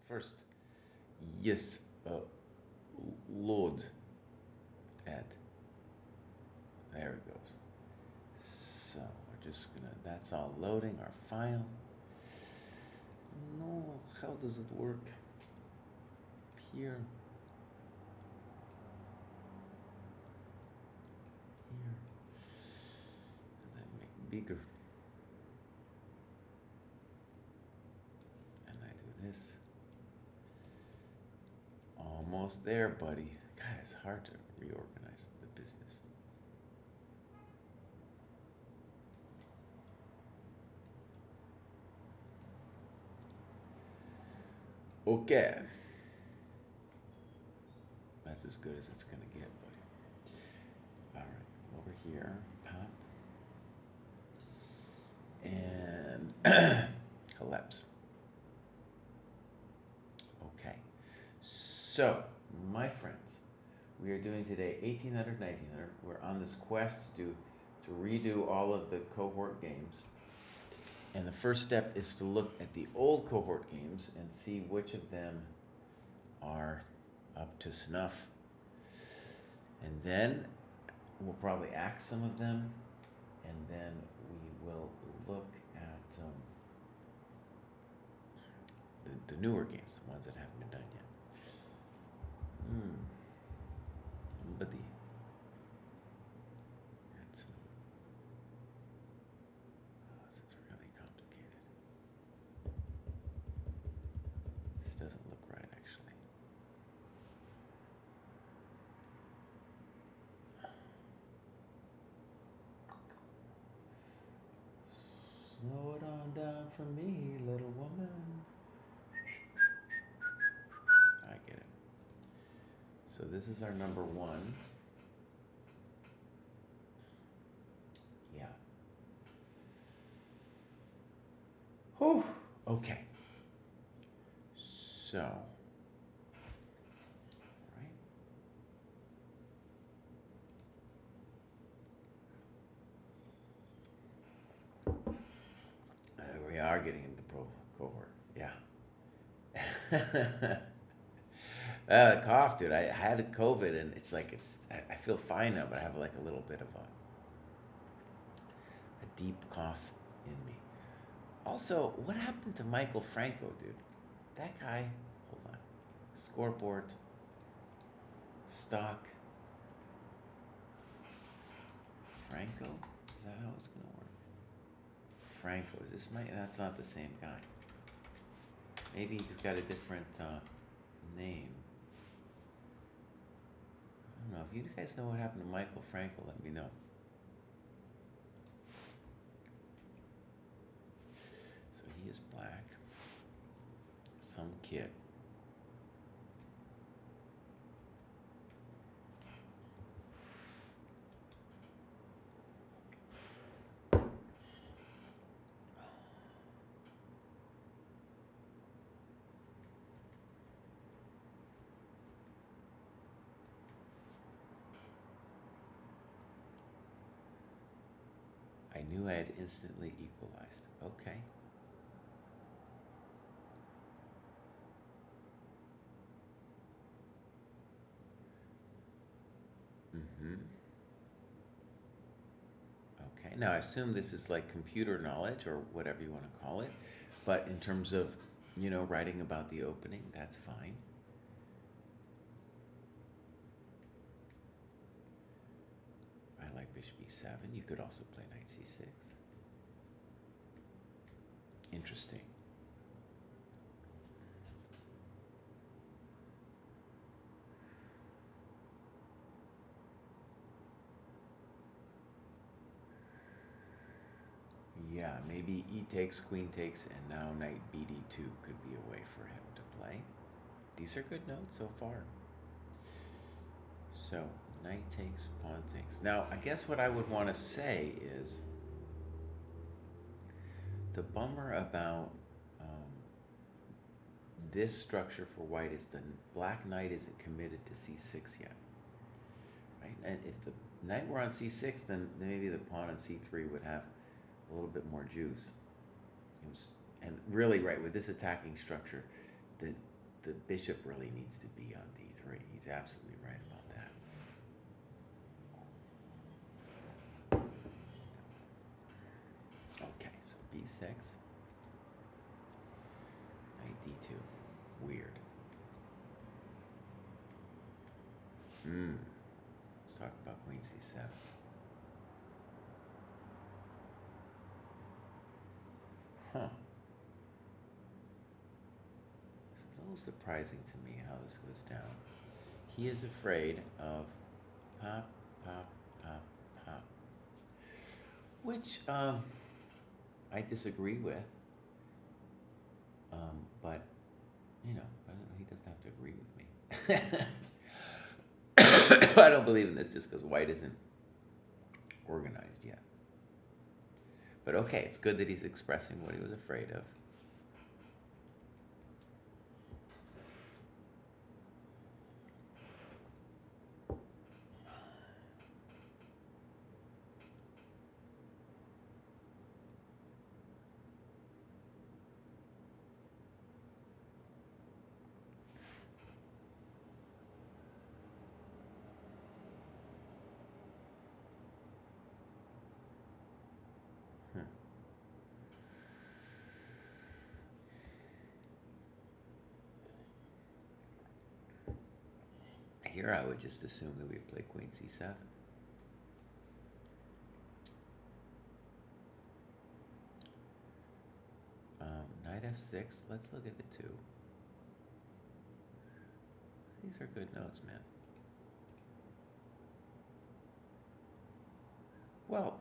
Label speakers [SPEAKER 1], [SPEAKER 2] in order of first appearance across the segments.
[SPEAKER 1] first, yes, load add. There it goes. So we're just gonna, that's all loading our file. No, how does it work? Here. Here. And then make bigger. And I do this. Almost there, buddy. God, it's hard to reorganize the business. Okay. That's as good as it's gonna get, buddy. All right, over here, pop. And collapse. Okay. So, my friends, we are doing today 1800, 1900. We're on this quest to redo all of the cohort games. And the first step is to look at the old cohort games and see which of them are up to snuff. And then we'll probably axe some of them, and then we will look at the newer games, the ones that haven't been done yet. Buddy. This is really complicated. This doesn't look right, actually. Slow it on down for me, little woman. I get it. So this is our number one. Yeah. Whew. Okay. So, right. We are getting into pro cohort. Yeah. Cough, dude. I had a COVID, and it's like I feel fine now, but I have like a little bit of a deep cough in me. Also, what happened to Michael Franco, dude? That guy. Hold on. Scoreboard. Stock. Franco? Is that how it's gonna work? Franco. Is this that's not the same guy. Maybe he's got a different name. I don't know. If you guys know what happened to Michael Franco, let me know. So he is black. Some kid. I knew I had instantly equalized. Okay. Okay. Now I assume this is like computer knowledge or whatever you want to call it, but in terms of, writing about the opening, that's fine. I like bishop e7. You could also play knight c6. Interesting. Yeah, maybe e takes, queen takes, and now knight bd2 could be a way for him to play. These are good notes so far. So, knight takes, pawn takes. Now, I guess what I would want to say is the bummer about this structure for white is the black knight isn't committed to c6 yet. Right? And if the knight were on c6, then maybe the pawn on c3 would have a little bit more juice. And really, right, with this attacking structure, the the bishop really needs to be on d3. He's absolutely right about that. Okay, so b6, knight d2. Weird. Let's talk about queen c7. Huh. It's a little surprising to me how this goes down. He is afraid of pop, pop, pop, pop, which I disagree with. But you know, he doesn't have to agree with me. I don't believe in this just because white isn't organized yet. But okay, it's good that he's expressing what he was afraid of. Here I would just assume that we play queen c7. Knight f6, let's look at the two. These are good notes, man. Well,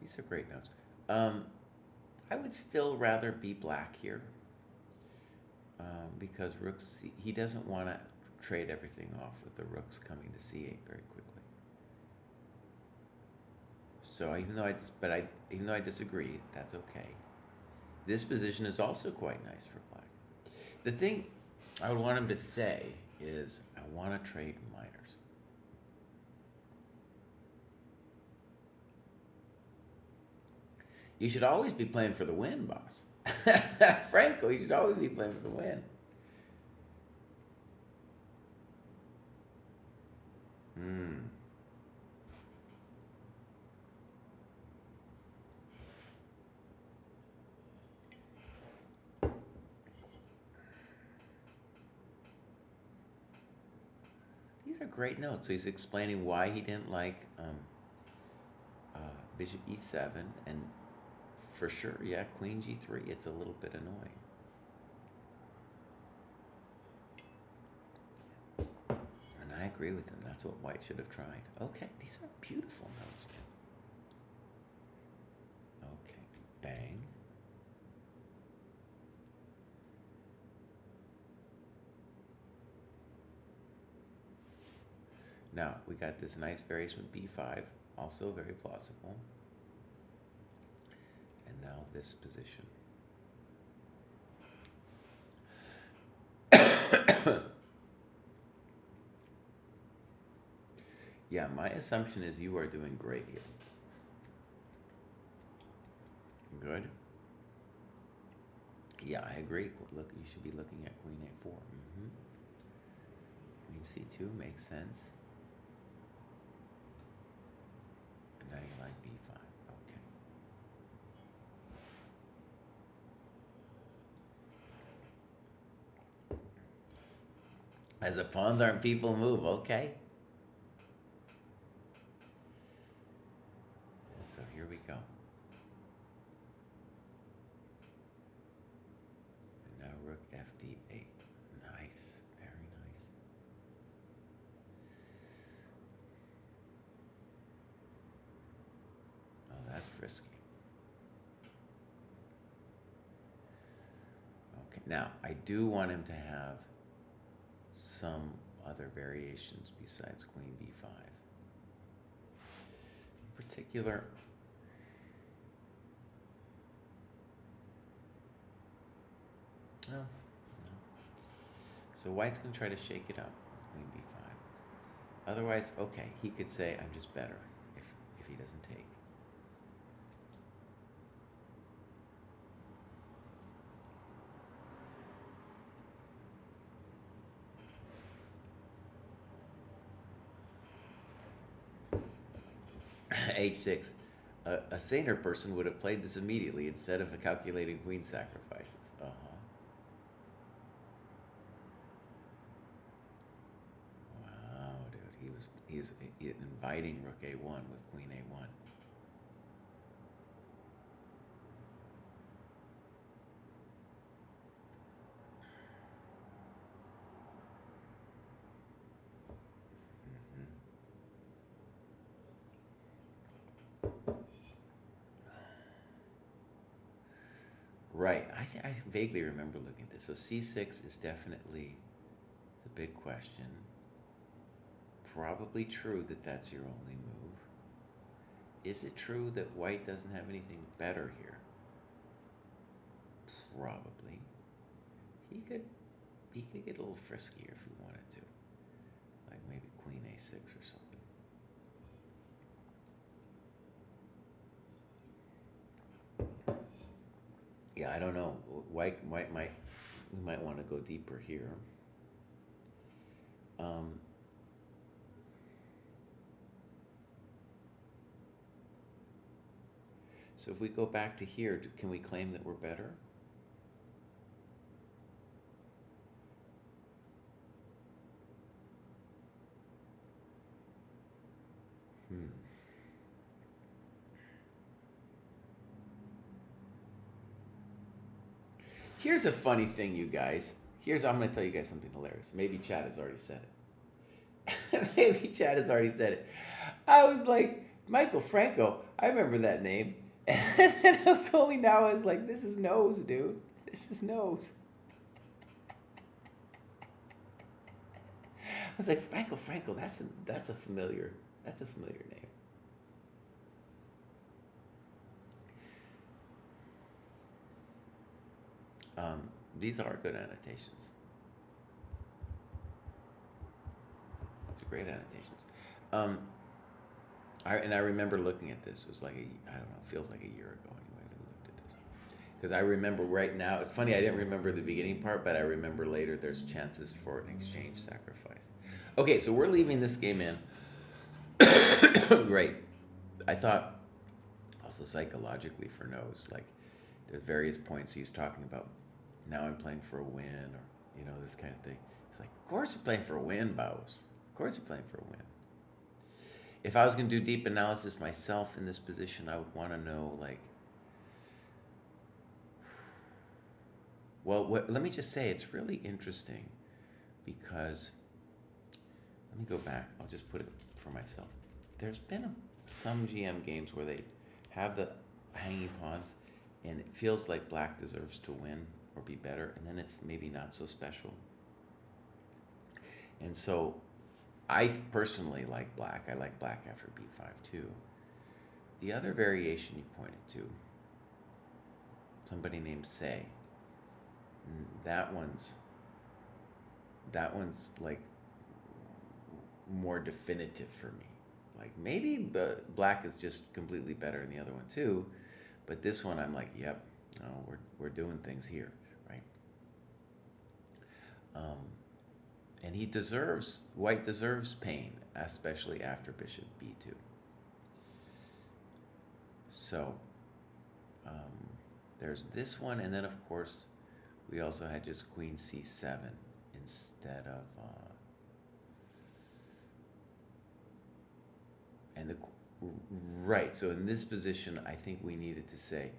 [SPEAKER 1] these are great notes. I would still rather be black here because rooks, he doesn't want to trade everything off with the rooks coming to c8 very quickly. So even though I disagree, that's okay. This position is also quite nice for black. The thing I would want him to say is, I want to trade minors. You should always be playing for the win, boss. Franco, you should always be playing for the win. These are great notes. So he's explaining why he didn't like bishop e7, and for sure, yeah, queen g3, it's a little bit annoying. And I agree with him. That's what white should have tried. Okay, these are beautiful notes, man. Okay, bang. Now, we got this nice variation with b5, also very plausible. And now this position. Yeah, my assumption is you are doing great here. Good. Yeah, I agree. Look, you should be looking at queen a4. Queen c2 makes sense. And now you like b5. Okay. As the pawns aren't people move, okay. So here we go. And now rook fd8. Nice, very nice. Oh, that's frisky. Okay, now I do want him to have some other variations besides queen b5. In particular, no. So white's going to try to shake it up with queen b5. Otherwise, okay, he could say, I'm just better if he doesn't take. H6. A saner person would have played this immediately instead of calculating queen sacrifices. Wow, dude, he's inviting rook a1 with queen a1. Right. I vaguely remember looking at this. So c6 is definitely the big question. Probably true that that's your only move. Is it true that white doesn't have anything better here? Probably. He could get a little friskier if he wanted to. Like maybe queen a6 or something. Yeah, I don't know. White might we might want to go deeper here. So if we go back to here, can we claim that we're better? Here's a funny thing, you guys. I'm going to tell you guys something hilarious. Maybe Chad has already said it. Maybe Chad has already said it. I was like, Michael Franco, I remember that name. And then I was only now, I was like, this is nose, dude. This is nose. I was like, Michael Franco, that's a familiar name. These are good annotations. These are great annotations. I remember looking at this. It was like I don't know, feels like a year ago anyway that we looked at this. Because I remember right now, it's funny, I didn't remember the beginning part, but I remember later there's chances for an exchange sacrifice. Okay, so we're leaving this game in. Great. I thought also psychologically for nose, like there's various points he's talking about. Now I'm playing for a win, or this kind of thing. It's like, of course you're playing for a win, Baus. Of course you're playing for a win. If I was going to do deep analysis myself in this position, I would want to know, like, well, let me just say, it's really interesting because, let me go back. I'll just put it for myself. There's been some GM games where they have the hanging pawns, and it feels like black deserves to win or be better, and then it's maybe not so special. And so I personally like black. I like black after b5 too. The other variation you pointed to, somebody named Say, that one's like more definitive for me. Like maybe black is just completely better than the other one too, but this one I'm like, yep, no, we're doing things here, right? And white deserves pain, especially after bishop b2. So there's this one, and then of course we also had just queen c7 instead of right. So in this position, I think we needed to say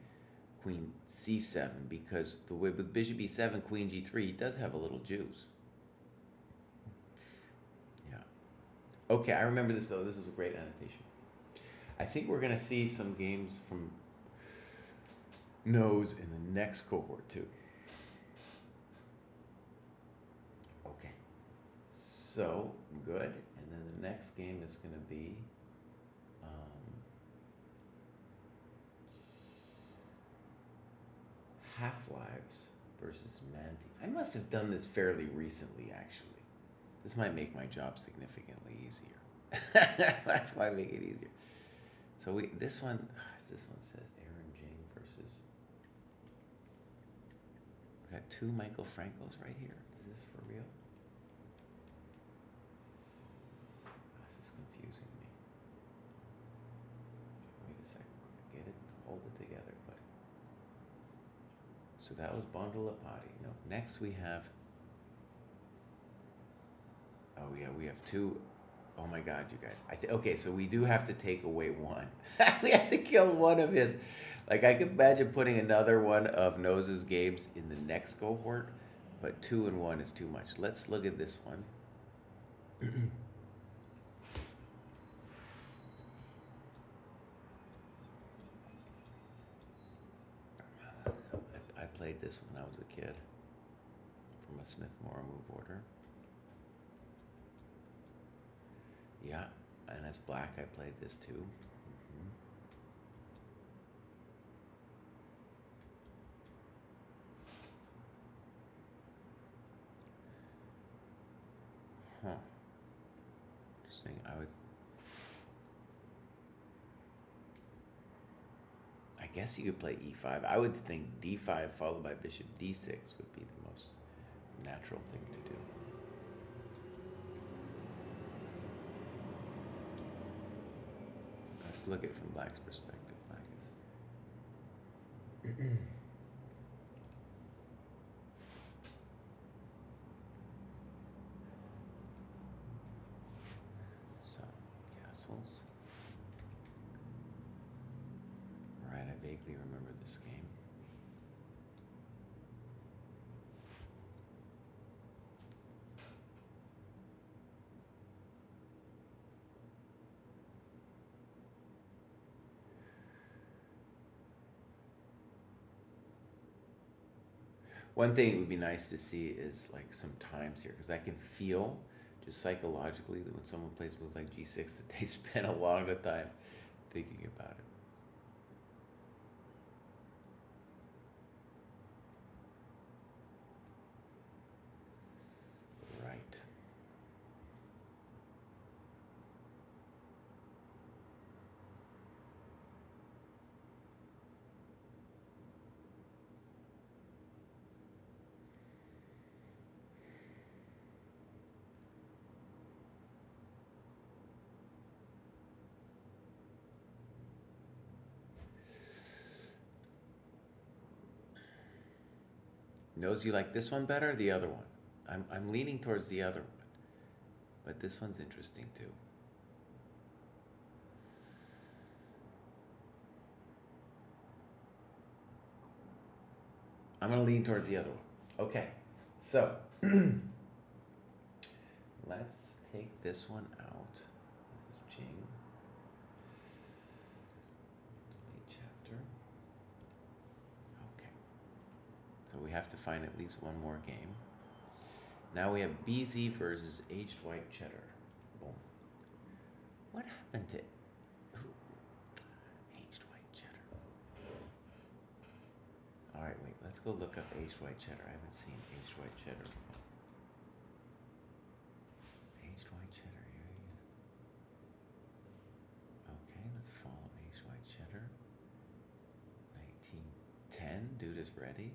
[SPEAKER 1] queen c7 because the way with bishop e7, queen g3, he does have a little juice. Yeah. Okay, I remember this though. This is a great annotation. I think we're going to see some games from nose in the next cohort too. Okay. So, good. And then the next game is going to be Half-Lives versus Manti. I must have done this fairly recently, actually. This might make my job significantly easier. Might make it easier. So this one says Aaron Jing versus. We got two Michael Francos right here. Is this for real? This is confusing me. So that was Bundle of Potty. No, next we have. Oh yeah, we have two. Oh my God, you guys. Okay, so we do have to take away one. We have to kill one of his. Like I could imagine putting another one of Nose's games in the next cohort, but 2 and 1 is too much. Let's look at this one. I played this when I was a kid from a Smith-Morrow move order. Yeah, and as black, I played this too. Mm-hmm. Huh. Interesting. I guess you could play e5. I would think d5 followed by bishop d6 would be the most natural thing to do. Let's look at it from black's perspective. So, castles. Right, I vaguely remember this game. One thing it would be nice to see is like some times here, because I can feel just psychologically that when someone plays a move like g6 that they spend a long time thinking about it. Right. Knows you like this one better or the other one? I'm leaning towards the other one, but this one's interesting too. I'm going to lean towards the other one. Okay, so let's take this one out. This is Jing. Delete chapter. Okay. So we have to find at least one more game. Now we have BZ versus Aged White Cheddar. Boom. What happened to Aged White Cheddar? All right, wait. Let's go look up Aged White Cheddar. I haven't seen Aged White Cheddar. Aged White Cheddar. Here he is. Okay, let's follow Aged White Cheddar. 1910. Dude is ready.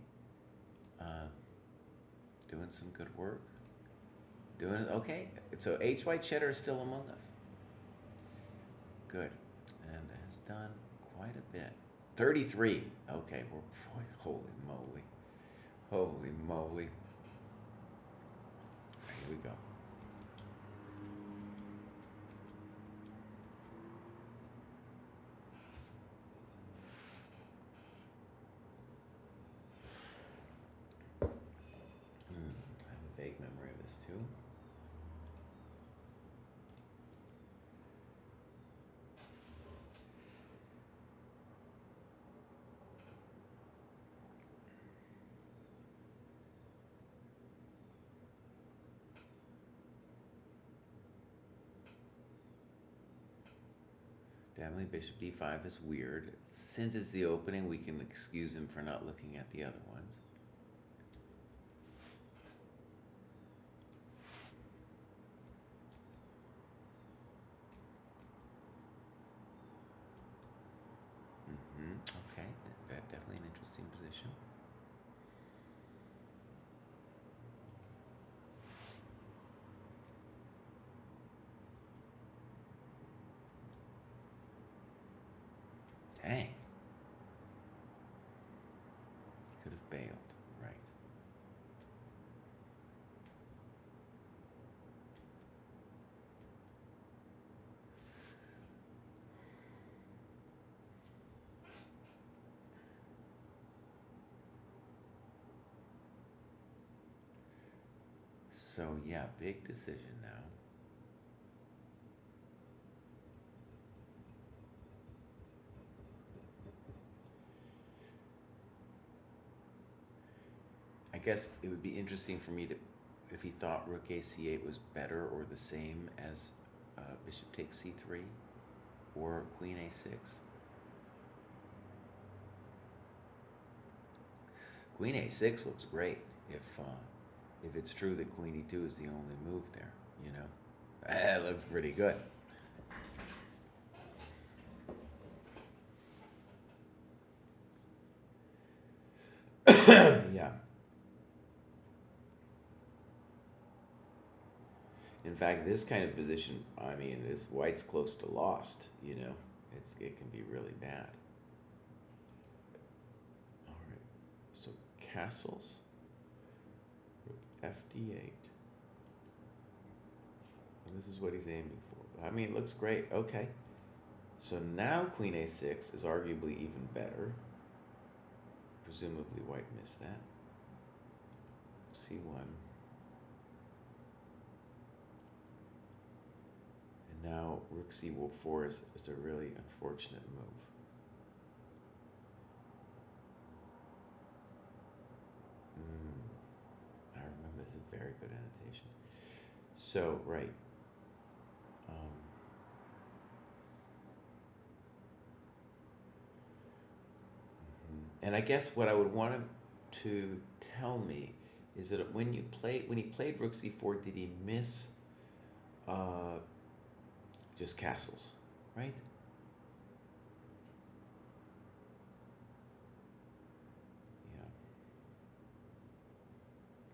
[SPEAKER 1] Doing some good work. Doing it okay. So Aged White Cheddar is still among us. Good, and has done quite a bit. 33. Okay, holy moly, holy moly. Here we go. I have a vague memory of this too. Definitely bishop d5 is weird. Since it's the opening, we can excuse him for not looking at the other ones. Okay, definitely an interesting position. Dang. could have bailed, right. So yeah, big decision now. I guess it would be interesting for me to, if he thought rook a c8 was better or the same as bishop takes c3 or queen a6. Queen a6 looks great if it's true that queen e2 is the only move there, you know. That looks pretty good. Yeah. In fact, this kind of position, I mean, is white's close to lost, you know. It can be really bad. All right. So castles, rook fd8. This is what he's aiming for. I mean, it looks great. Okay. So now queen a6 is arguably even better. Presumably white missed that. c1. And now rook c4 is a really unfortunate move. I remember this is a very good annotation. So, right. And I guess what I would want him to tell me is that when he played rook c4, did he miss just castles, right?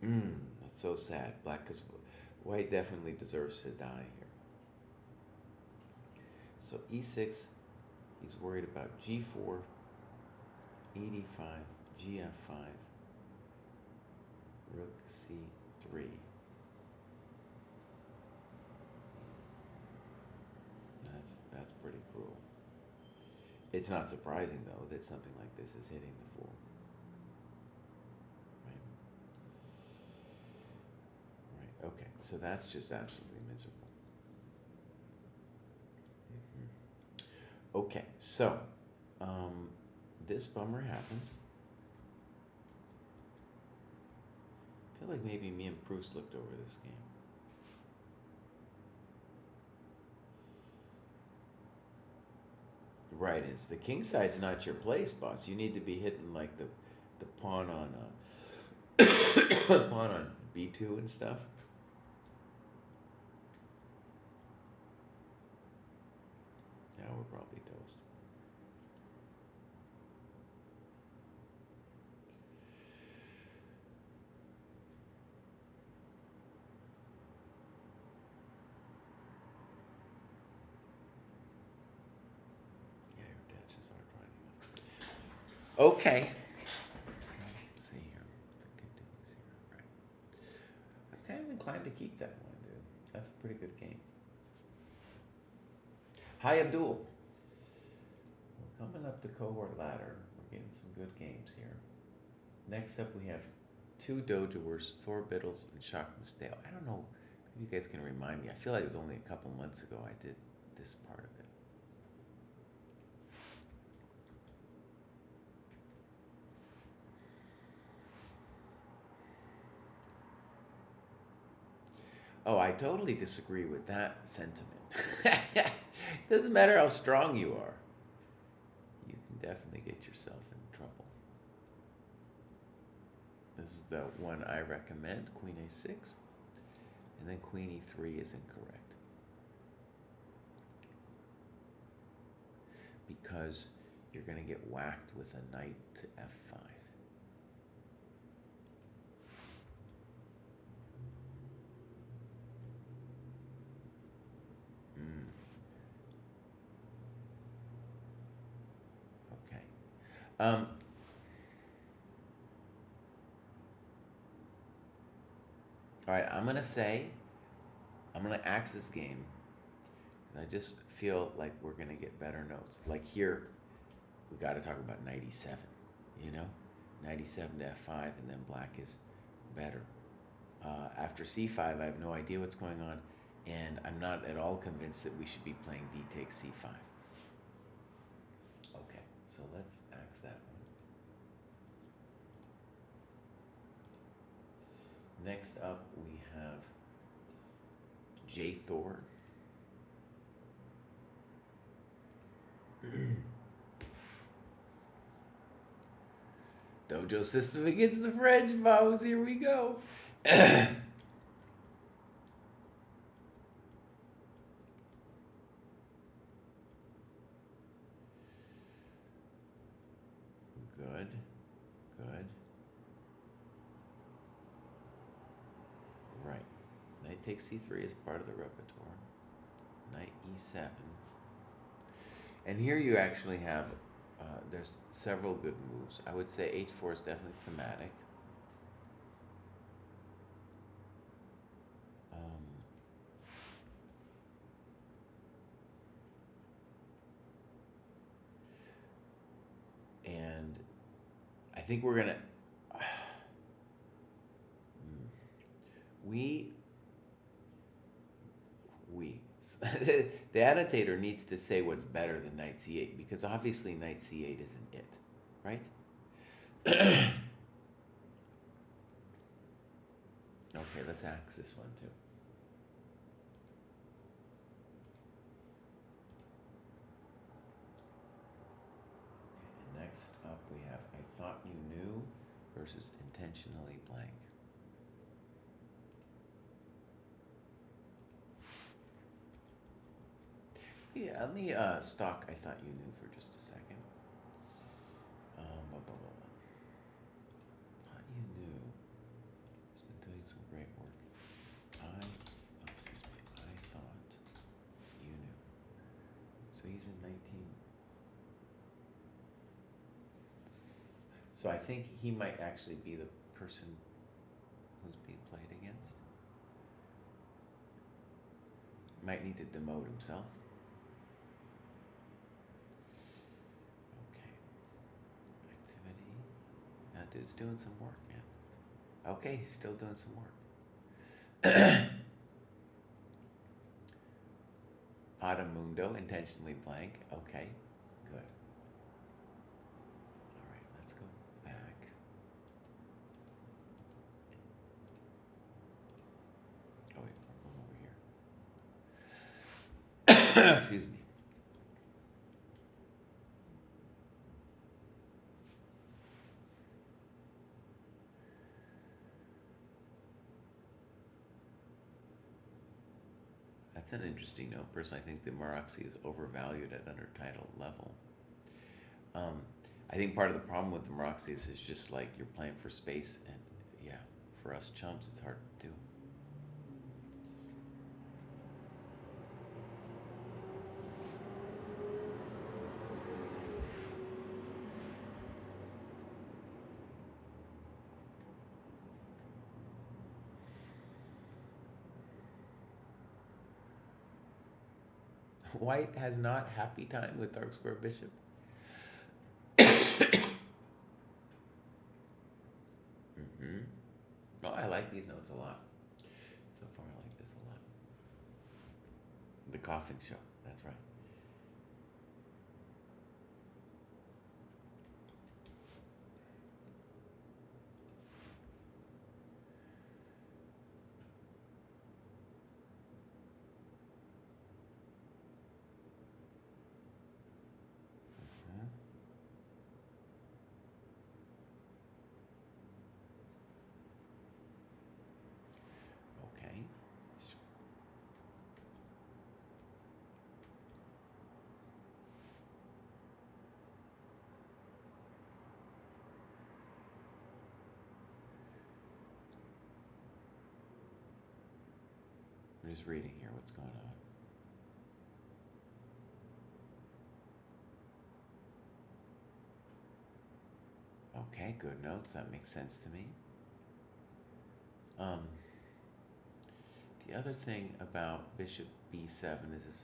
[SPEAKER 1] Yeah. That's so sad. Black, because white definitely deserves to die here. So e6, he's worried about g4, e5, gf5, rook c3. That's pretty cruel. It's not surprising, though, that something like this is hitting the fool. Right, okay, so that's just absolutely miserable. Okay, so this bummer happens. I feel like maybe me and Pruess looked over this game. Right, it's the king side's not your place, boss. You need to be hitting like the pawn on pawn on b2 and stuff. Yeah, we're probably toast. Yeah, your dashes are driving. Okay. Let's see here. It continues here. Right. I'm kind of inclined to keep that one, dude. That's a pretty good game. Hi, Abdul. We're coming up the cohort ladder. We're getting some good games here. Next up, we have two Dojoers, Thor Biddles and Shock Mistale. I don't know if you guys can remind me. I feel like it was only a couple months ago I did this part of it. Oh, I totally disagree with that sentiment. Doesn't matter how strong you are. You can definitely get yourself in trouble. This is the one I recommend, Queen a6. And then Queen e3 is incorrect. Because you're going to get whacked with a knight to f5. Okay. right, I'm going to axe this game. And I just feel like we're going to get better notes. Like here, we got to talk about knight e7, you know? Knight e7 to f5, and then black is better. After c5, I have no idea what's going on, and I'm not at all convinced that we should be playing d takes c5. Okay, so let's axe that one. Next up, we have J Thor. Dojo system against the French foes. Here we go. Good. Good. Right. Knight takes c3 is part of the repertoire. Knight e7. And here you actually have, there's several good moves. I would say h4 is definitely thematic. And I think we're gonna, the annotator needs to say what's better than knight c8, because obviously knight c8 isn't it, right? Okay, let's axe this one too. Okay, next up we have I thought you knew versus intentionally blank. Yeah, let me stalk I thought you knew for just a second. Thought you knew. He's been doing some great work. I thought you knew. So he's in 19. So I think he might actually be the person who's being played against. Might need to demote himself. Dude's doing some work, man. Okay, he's still doing some work. Adamundo, intentionally blank. Okay, good. All right, let's go back. Oh, wait, one over here. Excuse me. That's an interesting note. Personally, I think the Maroczy is overvalued at under title level. I think part of the problem with the Maroczy is just like you're playing for space, and yeah, for us chumps, it's hard to do. White has not happy time with dark square bishop. Oh, I like these notes a lot. So far, I like this a lot. The coffin show, that's right. Okay. I'm just reading here what's going on. Okay, good notes. That makes sense to me. The other thing about bishop b7 is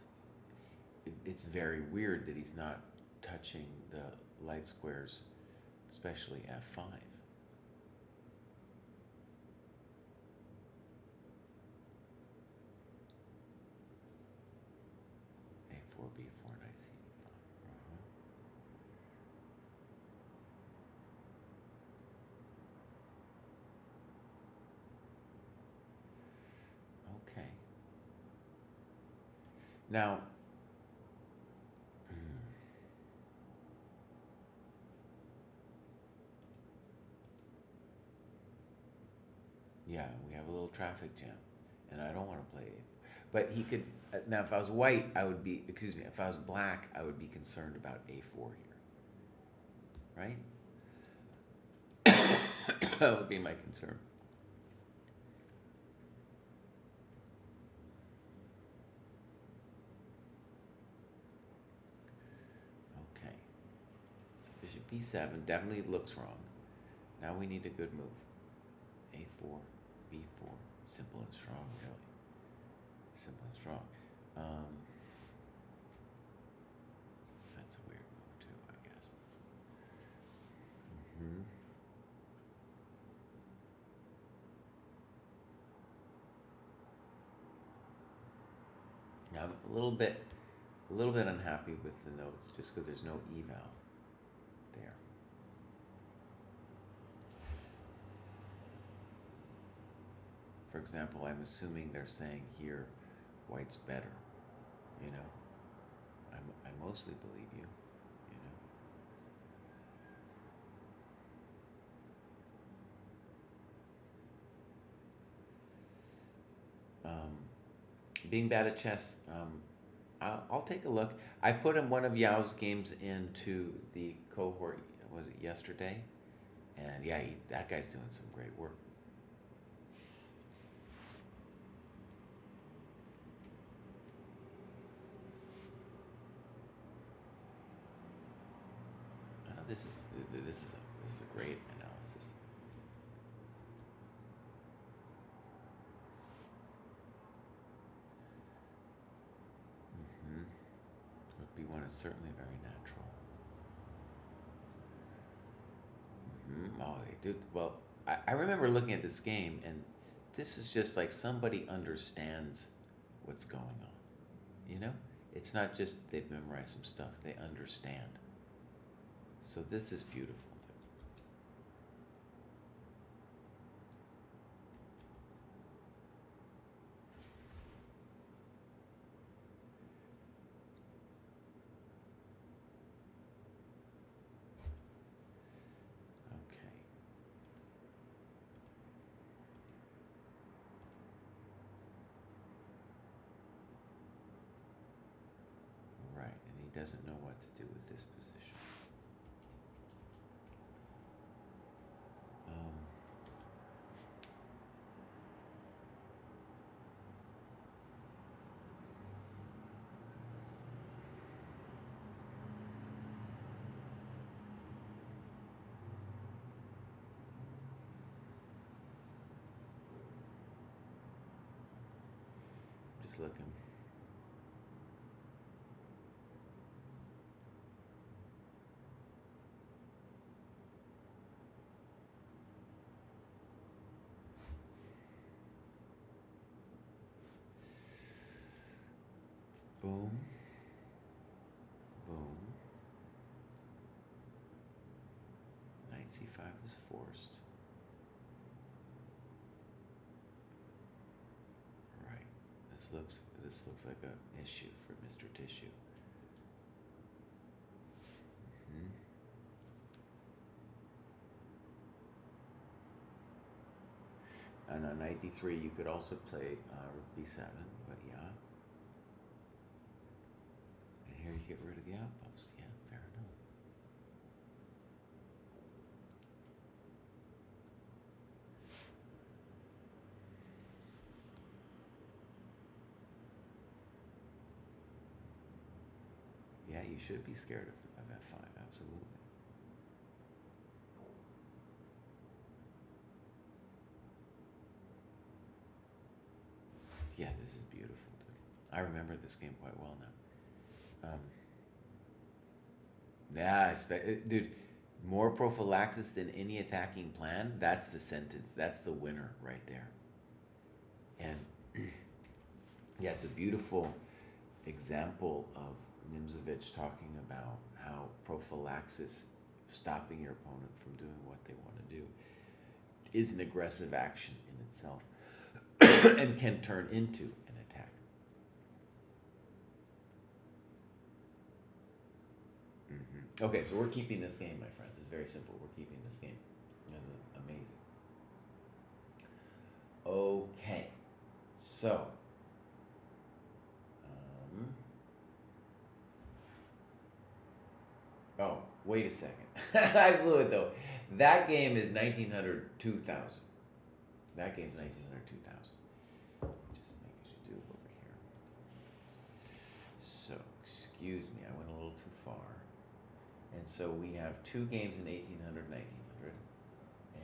[SPEAKER 1] it's very weird that he's not touching the light squares, especially f5. a4, b4, knight c5. Okay. Now, yeah, we have a little traffic jam, and I don't want to play it. But he could, now if I was white, I would be, excuse me, if I was black, I would be concerned about a4 here, right? That would be my concern. Okay, so bishop b7 definitely looks wrong. Now we need a good move. a4, b4, simple and strong, really. Simple and strong. That's a weird move too, I guess. Now I'm a little bit unhappy with the notes just because there's no eval there. For example, I'm assuming they're saying here, white's better. You know, I mostly believe you. You know. Being bad at chess, I'll take a look. I put in one of Yao's games into the cohort. Was it yesterday? And yeah, that guy's doing some great work. This is a great analysis. Rook b1 is certainly very natural. Oh, they do well. I remember looking at this game, and this is just like somebody understands what's going on. You know, it's not just they've memorized some stuff; they understand. So this is beautiful. Okay. Right, and he doesn't know what to do with this position. Just looking. Boom. Boom. Knight c5 is forced. Right. This looks like an issue for Mr. Tissue. And on knight d3, you could also play rook b7, but yeah. And here you get rid of the outpost. Yeah, fair enough. Yeah, you should be scared of f5, absolutely. Yeah, this is beautiful, dude. I remember this game quite well now. Dude, more prophylaxis than any attacking plan. That's the sentence. That's the winner right there. And yeah, it's a beautiful example of Nimzovich talking about how prophylaxis, stopping your opponent from doing what they want to do, is an aggressive action in itself and can turn into an attack. Okay, so we're keeping this game, my friends. It's very simple. We're keeping this game. This is amazing. Okay, so oh, wait a second. I blew it though. That game is 1900 2000. That game's 1900 2000. Just making sure do it over here. So, excuse me, I went a little too far. And so we have two games in 1800, 1900.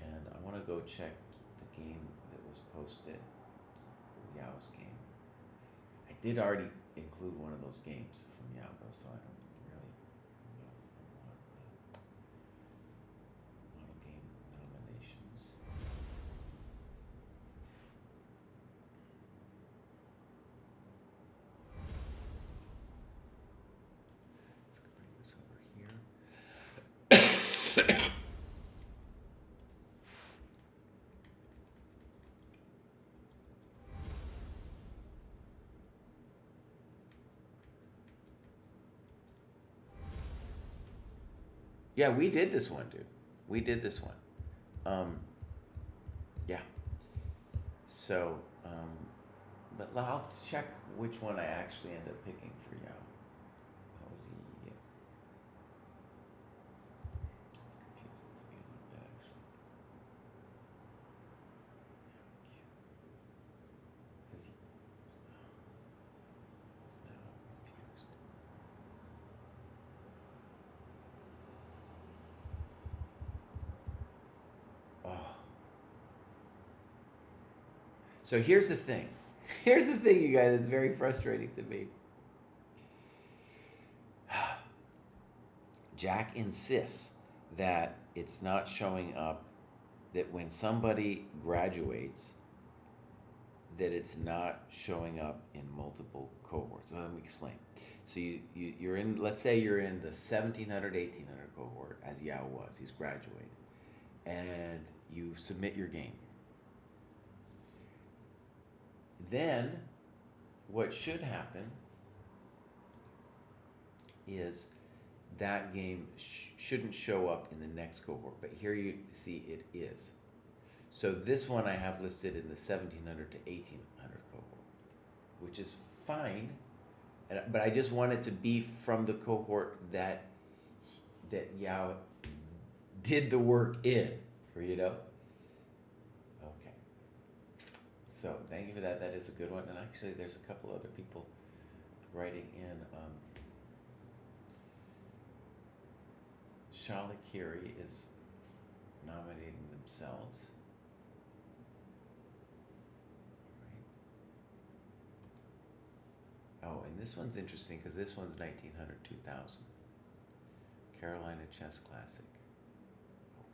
[SPEAKER 1] And I want to go check the game that was posted, Yao's game. I did already include one of those games from Yao, though, so I don't really know if I want model game nominations. Let's bring this over here. Yeah, we did this one, dude. We did this one. Yeah. So, but I'll check which one I actually ended up picking for Yao. That was yeah. It's confusing to me a little bit, actually. Because now I'm confused. Oh. So here's the thing. Here's the thing, you guys. It's very frustrating to me. Jack insists that it's not showing up, that when somebody graduates, that it's not showing up in multiple cohorts. So let me explain. So you're in, let's say you're in the 1700, 1800 cohort, as Yao was. He's graduated. And you submit your game. Then, what should happen is that game shouldn't show up in the next cohort, but here you see it is. So this one I have listed in the 1700 to 1800 cohort, which is fine, but I just want it to be from the cohort that Yao did the work in, you know? Okay. So thank you for that. That is a good one. And actually, there's a couple other people writing in. Shalikiri is nominating themselves. Right. Oh, and this one's interesting because this one's 1900, 2000. Carolina Chess Classic.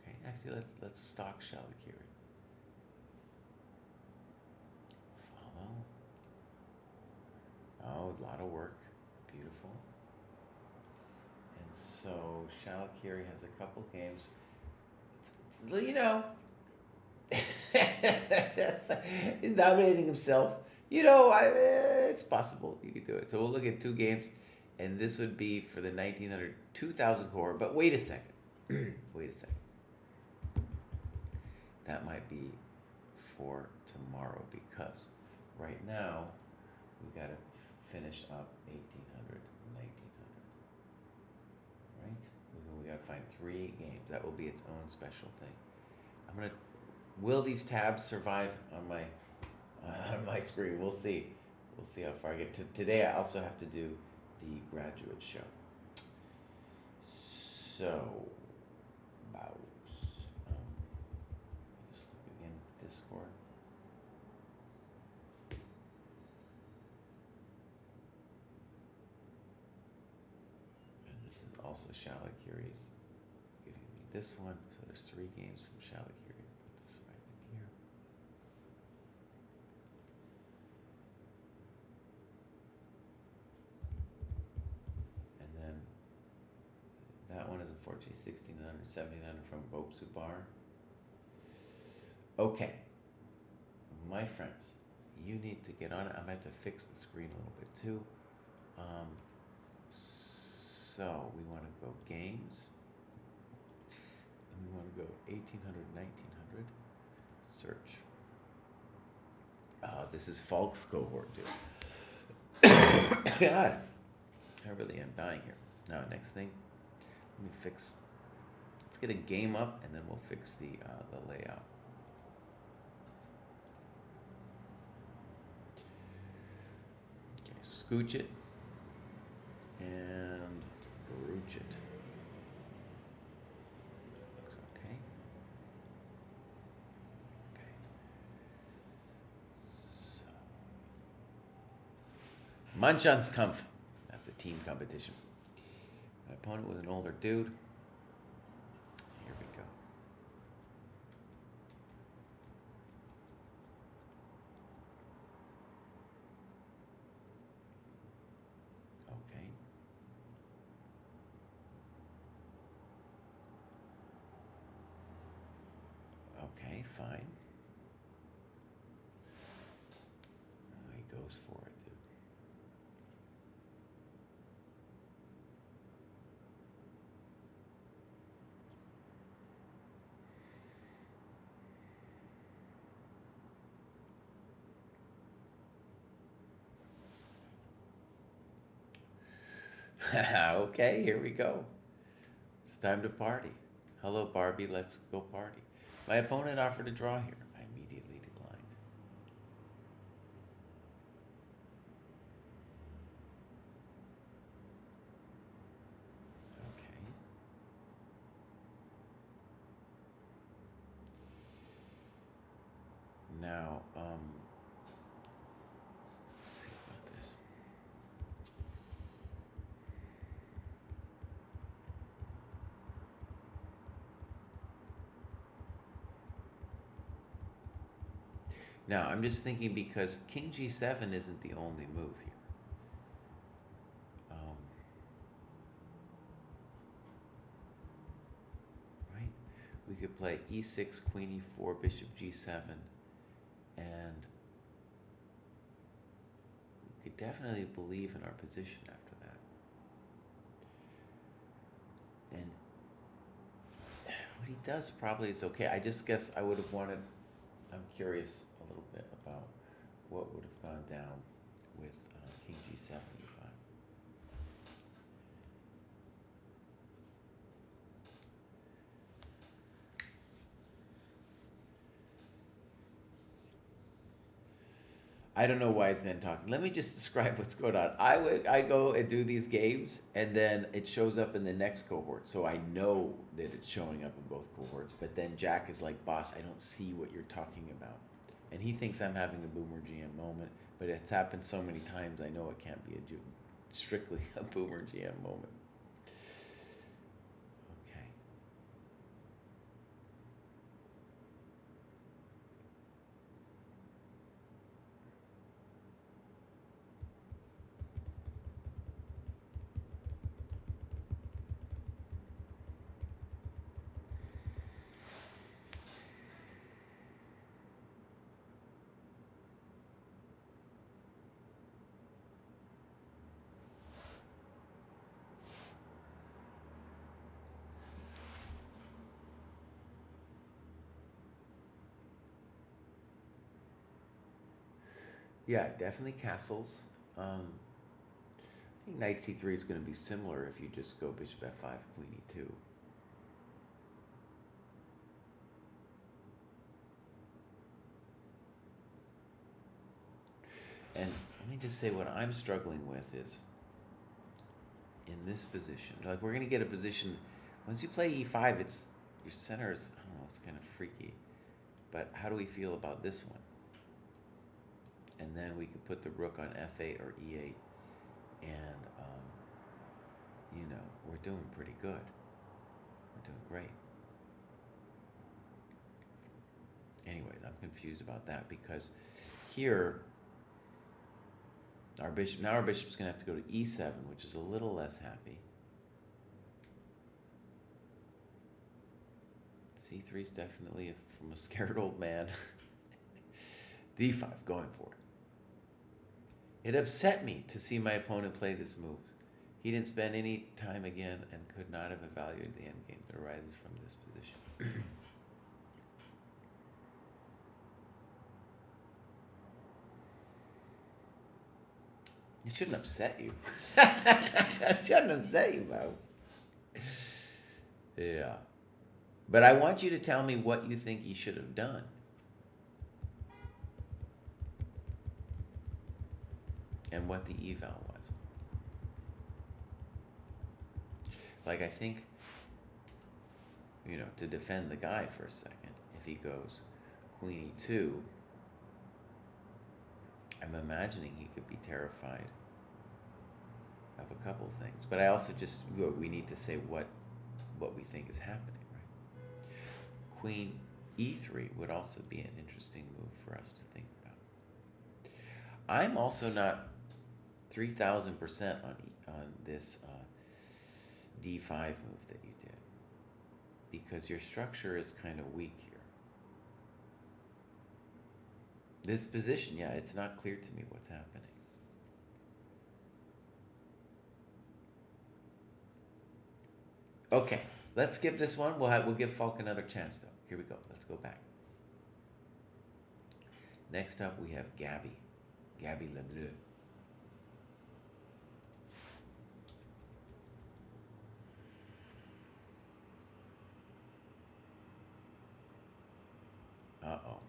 [SPEAKER 1] Okay, actually, let's stalk Shalikiri. Follow. Oh, a lot of work. Beautiful. And so Shalikiri has a couple games. You know, he's nominating himself. You know, it's possible you could do it. So we'll look at two games, and this would be for the 1900, 2000 cohort. But wait a second. Wait a second. That might be for tomorrow, because right now we got to finish up 1800, 1900. Right? We got to find 3 games. That will be its own special thing. Will these tabs survive on my screen? We'll see. We'll see how far I get. Today I also have to do the graduate show. So, just look again at Discord. also Shalikiri is giving me this one. So there's 3 games from Shalikiri. Put this right in here. And then that one is unfortunately 1600, 1700 from Bob Subar. Okay, my friends, you need to get on it. I'm going to have to fix the screen a little bit too. So we want to go games. And we want to go 1800, 1900. Search. This is Falk's cohort, dude. God, I really am dying here. Now, next thing, let me fix. Let's get a game up, and then we'll fix the layout. Okay, scooch it and rooch it. Looks okay. Okay. So, Munchausen's Kampf. That's a team competition. My opponent was an older dude. Here we go. Okay. Okay, fine. Oh, he goes for it, dude. Okay, here we go. It's time to party. Hello, Barbie, let's go party. My opponent offered a draw here. I immediately declined. Okay. Now, let's see about this. Now, I'm just thinking because King G7 isn't the only move here. Right? We could play E6, Queen E4, Bishop G7, and we could definitely believe in our position after that. And what he does probably is okay. I just guess I would have wanted, I'm curious a little bit about what would have gone down with King G7 E5. I don't know wise men talking. Let me just describe what's going on. I go and do these games, and then it shows up in the next cohort, so I know that it's showing up in both cohorts. But then Jack is like, "Boss, I don't see what you're talking about," and he thinks I'm having a Boomer GM moment. But it's happened so many times, I know it can't be strictly a Boomer GM moment. Okay. Yeah, definitely castles. I think Knight C3 is going to be similar if you just go Bishop F5, Queen E2. And let me just say what I'm struggling with is in this position. Like we're going to get a position, once you play E5, it's your center is, I don't know, it's kind of freaky. But how do we feel about this one? And then we could put the rook on F8 or E8 and you know, we're doing pretty good. We're doing great. Anyways, I'm confused about that because here, our bishop's going to have to go to e7, which is a little less happy. C3 is definitely from a scared old man. D5, going for it. It upset me to see my opponent play this move. He didn't spend any time again and could not have evaluated the endgame that arises from this position. It shouldn't upset you. It shouldn't upset you, Babs. Yeah. But I want you to tell me what you think you should have done. And what the eval was. Like, I think, you know, to defend the guy for a second, if he goes queen e2, I'm imagining he could be terrified of a couple of things. But I also we need to say what we think is happening, right? Queen e3 would also be an interesting move for us to think about. I'm also not 3,000% on this d5 move that you did, because your structure is kind of weak here. This position, yeah, it's not clear to me what's happening. Okay, let's skip this one. We'll give Falk another chance, though. Here we go. Let's go back. Next up, we have Gabby Lebleu. Uh-oh.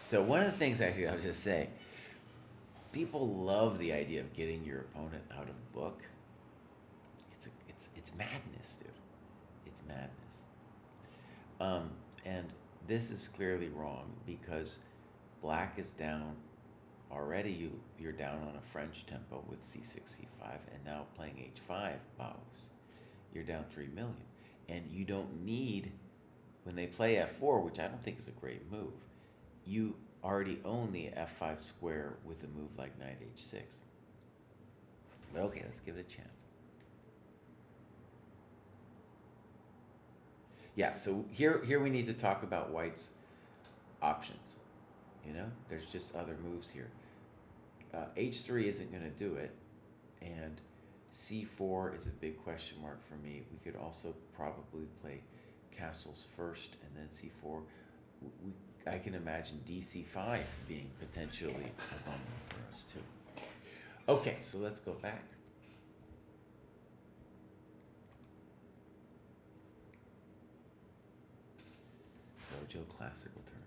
[SPEAKER 1] So one of the things, actually, I was just saying, people love the idea of getting your opponent out of the book. It's madness, dude. It's madness. And this is clearly wrong because black is down. Already you're down on a French tempo with c6, c5, and now playing h5 bows. You're down 3 million. And you don't need, when they play f4, which I don't think is a great move, you already own the f5 square with a move like knight h6. But okay, let's give it a chance. Yeah, so here we need to talk about white's options. You know, there's just other moves here. h3 isn't going to do it, and c4 is a big question mark for me. We could also probably play castles first, and then c4. I can imagine dc5 being potentially a bummer for us too. Okay, so let's go back. Dojo classical tourney.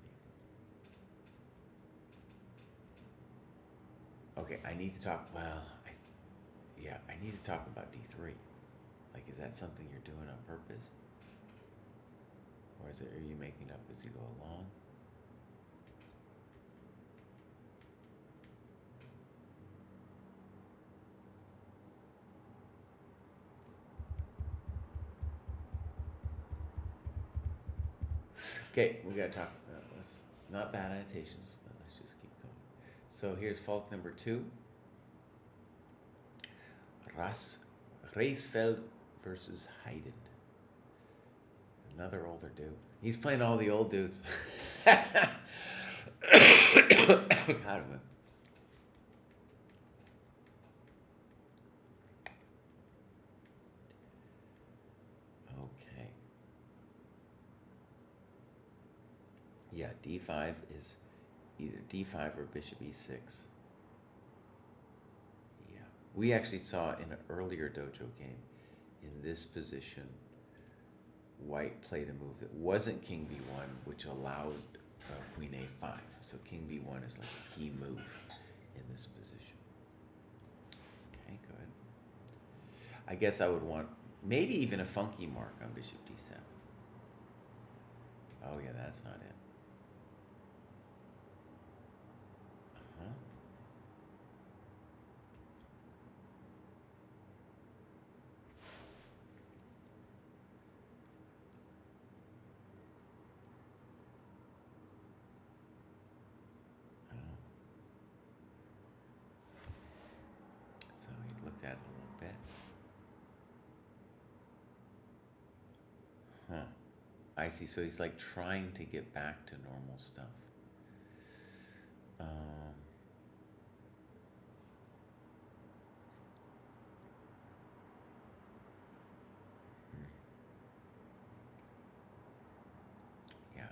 [SPEAKER 1] Okay, I need to talk. Well, I need to talk about d3. Like, is that something you're doing on purpose, or are you making up as you go along? Okay, we gotta talk. Let's not bad annotations, but let's just keep going. So here's fault number 2. Reisfeld versus Haydn. Another older dude. He's playing all the old dudes. God, man. Okay. Yeah, d5 is either d5 or bishop e6. Yeah. We actually saw in an earlier dojo game, in this position, white played a move that wasn't king b1, which allowed queen a5. So king b1 is like a key move in this position. Okay, good. I guess I would want maybe even a funky mark on bishop d7. Oh yeah, that's not it. I see. So he's like trying to get back to normal stuff. Um, hmm, yeah.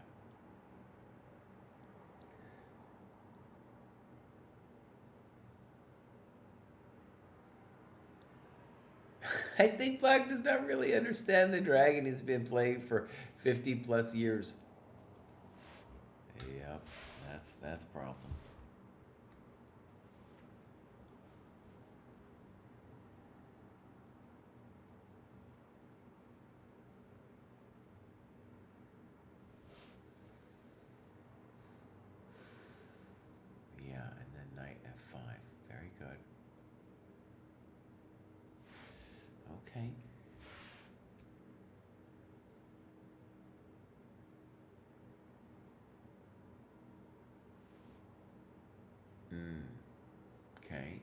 [SPEAKER 1] I think Black does not really understand the dragon he's been playing for 50 plus years. Yep, that's a problem. Yeah, and then knight f5. Very good. Okay. Mm, okay.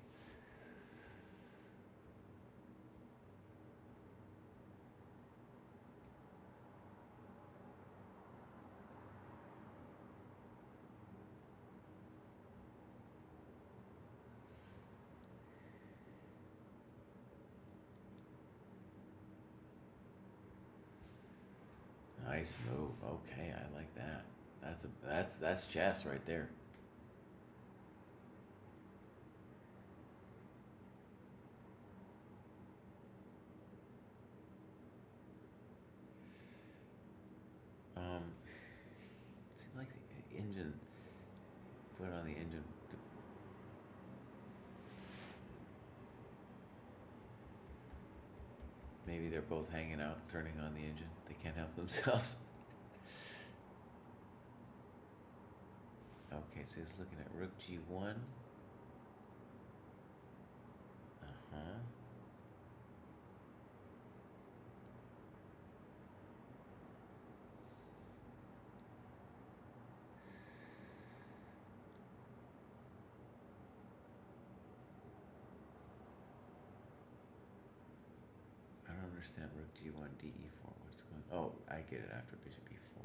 [SPEAKER 1] Nice move. Okay, I like that. That's chess right there. Seems like the engine put it on the engine. Maybe they're both hanging out, turning on the engine. They can't help themselves. Okay, so he's looking at rook g1. Uh-huh. I don't understand rook g1 de4. What's going? Oh, I get it after bishop e4.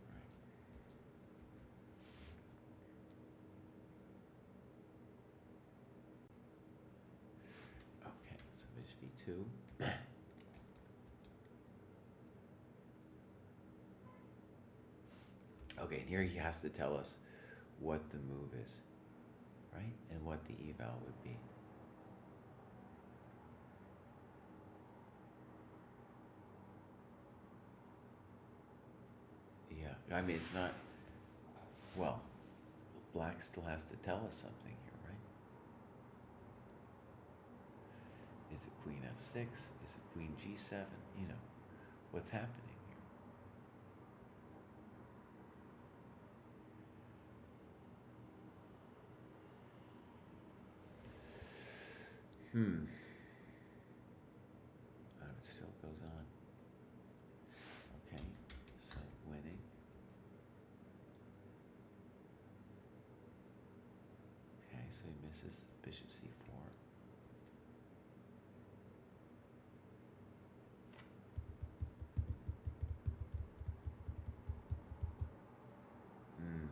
[SPEAKER 1] Right. Okay, so bishop e2. Okay, and here he has to tell us what the move is, right? And what the eval would be. Yeah, I mean, it's not, well, Black still has to tell us something here, right? Is it queen f6? Is it queen g7? You know, what's happening here? Oh, it still goes on. Okay, so winning. Okay, so he misses bishop c4. Hmm.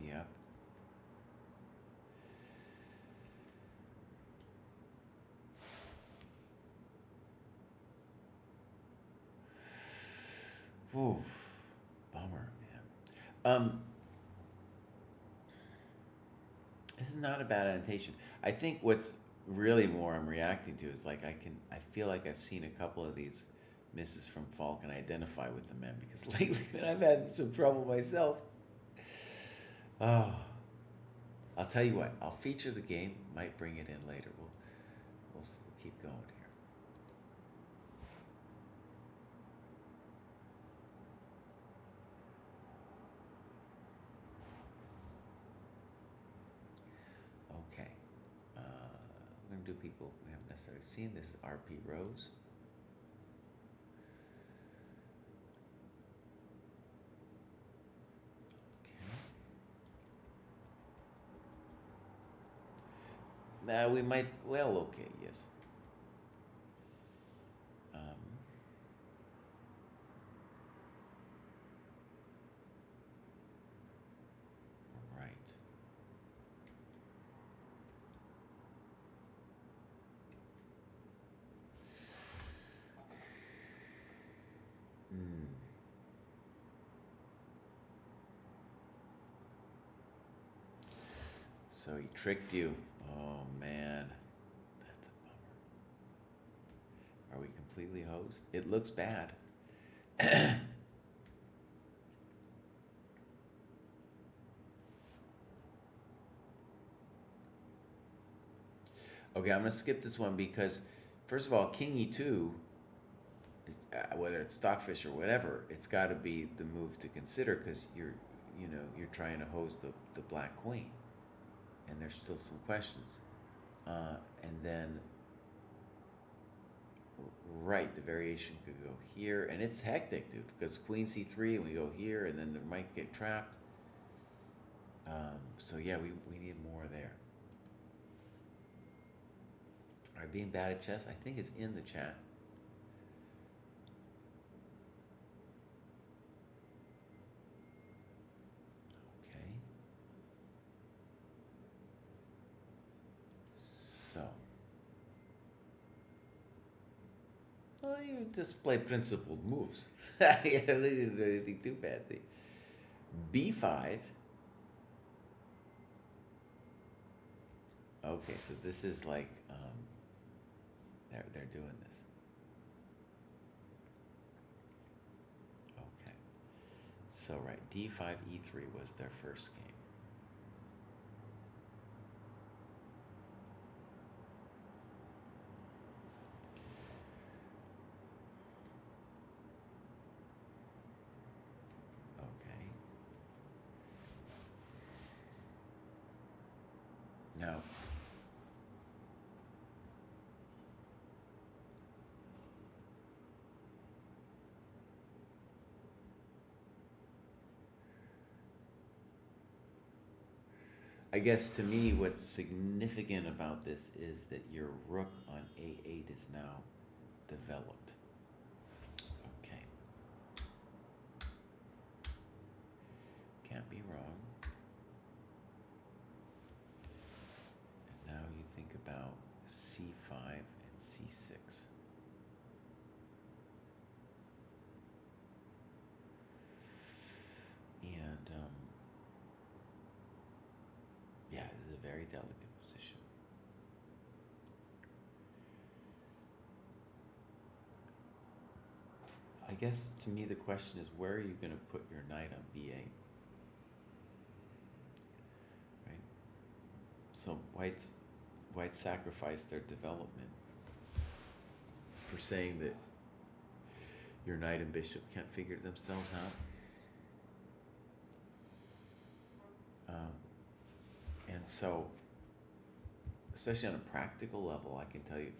[SPEAKER 1] Yep. Ooh, bummer, man. This is not a bad annotation. I think what's really more I'm reacting to is like I feel like I've seen a couple of these misses from Falk and I identify with the men because lately, man, I've had some trouble myself. Oh, I'll tell you what. I'll feature the game. Might bring it in later. We'll keep going here. Okay. We're gonna do people we haven't necessarily seen. This is RP Rose. We might. Well, okay, yes. Um, So he tricked you. Oh man, that's a bummer. Are we completely hosed? It looks bad. Okay, I'm gonna skip this one because, first of all, King E2, whether it's Stockfish or whatever, it's got to be the move to consider because you're trying to hose the Black Queen, and there's still some questions, and then right, the variation could go here, and it's hectic, dude, because Queen C3 and we go here, and then there might get trapped. So yeah, we need more there. All right, being bad at chess, I think is in the chat. Okay. So. Well, you display principled moves. You don't need to do anything too fancy. B5. Okay, so this is like they're doing this. Okay. So right, D5 E3 was their first game. Okay. Now, I guess to me what's significant about this is that your rook on A8 is now developed. Okay. Can't be wrong. And now you think about C5 and C6. And yeah, this is a very delicate position. I guess to me the question is, where are you going to put your knight on B8? Right? So white sacrificed their development for saying that your knight and bishop can't figure themselves out. And so, especially on a practical level, I can tell you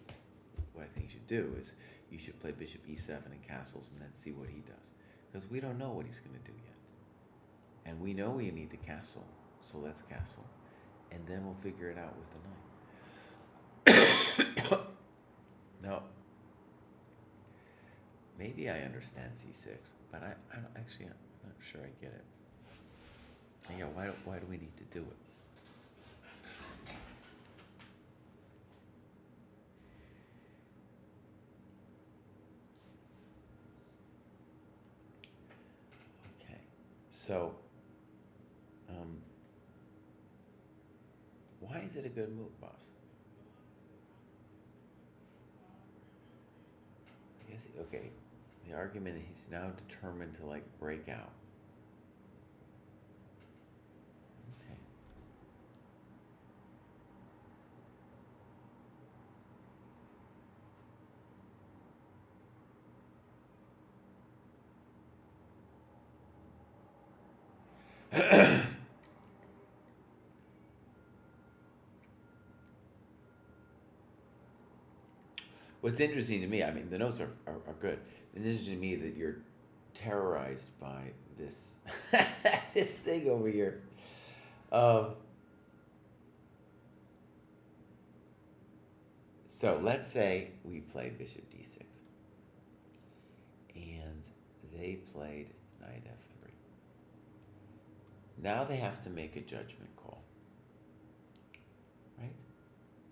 [SPEAKER 1] what I think you should do is you should play bishop e7 and castles and then see what he does. Because we don't know what he's going to do yet. And we know we need the castle, so let's castle. And then we'll figure it out with the knight. Now, maybe I understand c6, but I'm not sure I get it. And yeah, why do we need to do it? Okay, so why is it a good move, boss? I guess, okay, the argument is he's now determined to like break out. Okay. What's interesting to me, I mean, the notes are good. It's interesting to me that you're terrorized by this this thing over here. So let's say we play bishop d6, and they played knight f3. Now they have to make a judgment call, right?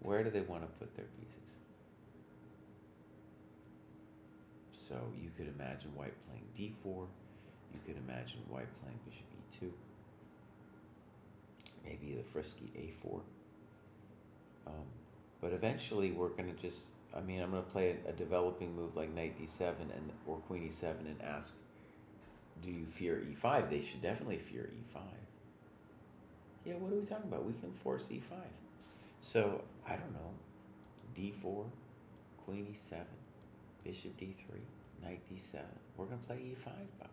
[SPEAKER 1] Where do they want to put their pieces? So you could imagine white playing d4. You could imagine white playing bishop e2. maybe the frisky a4. But eventually we're going to just, I'm going to play a developing move like knight d7 or queen e7 and ask, do you fear e5? They should definitely fear e5. Yeah, what are we talking about? We can force e5. So, I don't know, d4, queen e7, bishop d3, knight d7. We're going to play e5, Bob.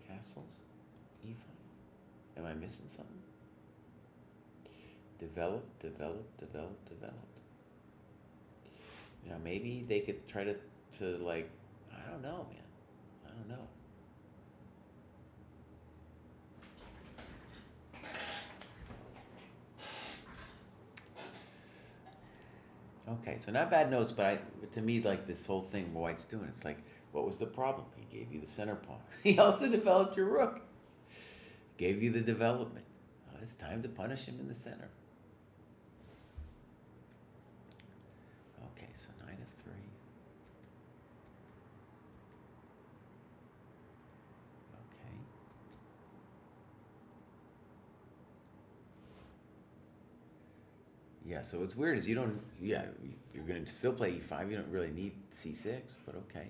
[SPEAKER 1] Castles, e5. Am I missing something? Develop. Now maybe they could try to like, I don't know, man. I don't know. Okay, so not bad notes, but to me, like this whole thing White's doing, it's like, what was the problem? He gave you the center pawn. He also developed your rook. Gave you the development. Oh, it's time to punish him in the center. Okay, so knight f3. Okay. Yeah, so what's weird is you're going to still play e5. You don't really need c6, but okay.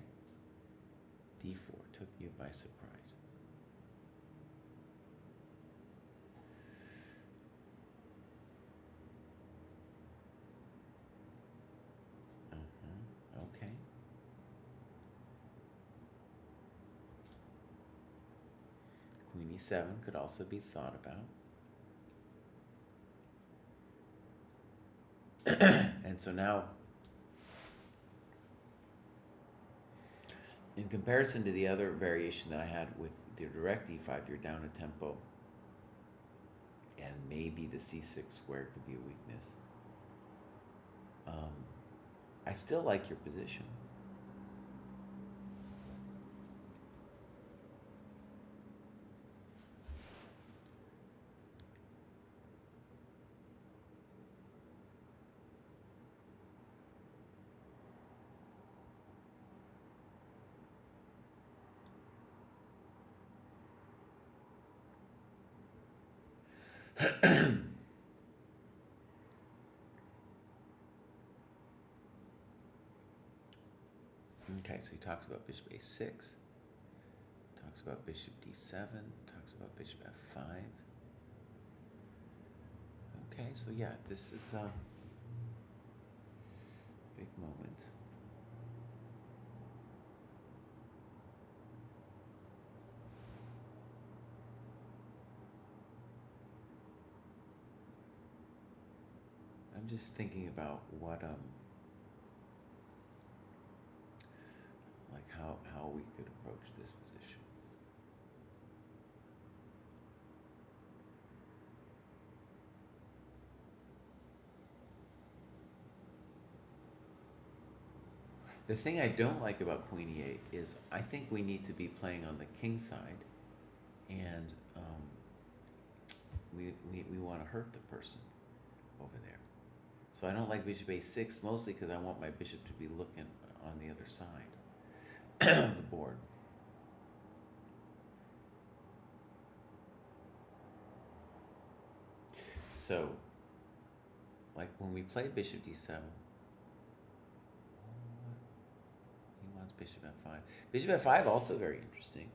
[SPEAKER 1] d4 took you by surprise. Okay. Queen e7 could also be thought about. And so now, in comparison to the other variation that I had with the direct e5, you're down a tempo, and maybe the c6 square could be a weakness. I still like your position. Okay, so he talks about bishop a6, talks about bishop d7, talks about bishop f5. Okay, so yeah, this is a big moment. I'm just thinking about what like how we could approach this position. The thing I don't like about queen e8 is I think we need to be playing on the king side, and we want to hurt the person over there. So I don't like bishop a6, mostly because I want my bishop to be looking on the other side of the board. So, like when we play bishop d7, he wants bishop f5. Bishop f5 also very interesting.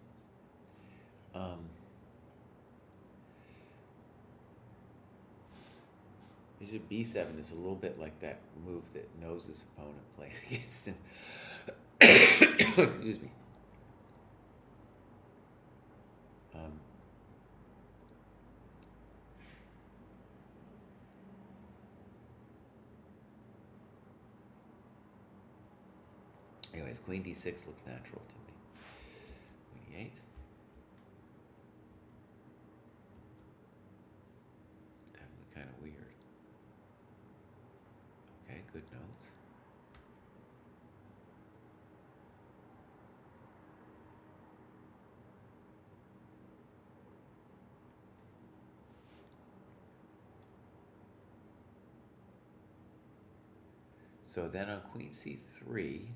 [SPEAKER 1] Bishop b7 is a little bit like that move that knows his opponent playing against him. Excuse me. Anyways, queen d6 looks natural to me. Queen e8. Definitely kind of weird. Okay, good notes. So then on queen c3,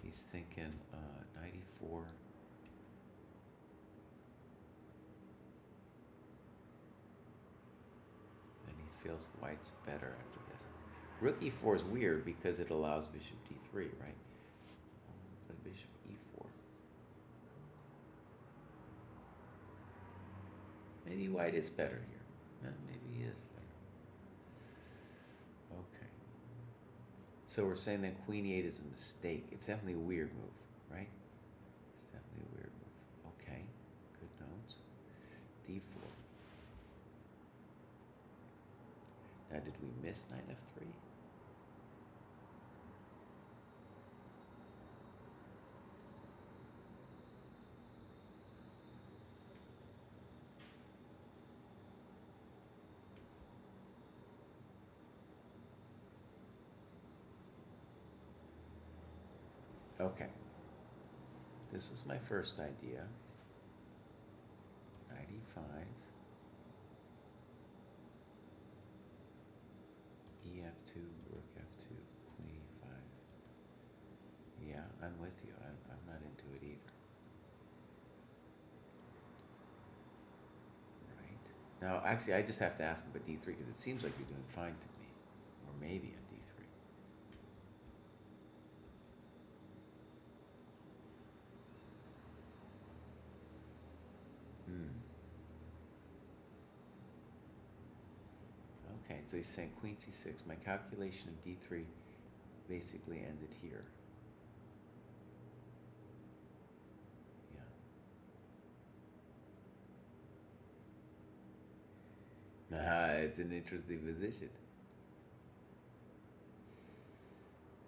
[SPEAKER 1] he's thinking knight e4. feels white's better after this. Rook e4 is weird because it allows bishop d3, right? Play bishop e4. Maybe white is better here. Maybe he is better. Okay. So we're saying that queen e8 is a mistake. It's definitely a weird move, right? It's definitely a weird move. Okay. Good notes. d4. Now, did we miss knight f3? Okay. This was my first idea. Knight e5. ef2, rook f2, queen e5. Yeah, I'm with you. I'm not into it either. Right. Now, actually, I just have to ask him about d3 because it seems like you're doing fine to me. Or maybe on d3. Okay, so he's saying queen c6. My calculation of d3 basically ended here. Yeah. It's an interesting position.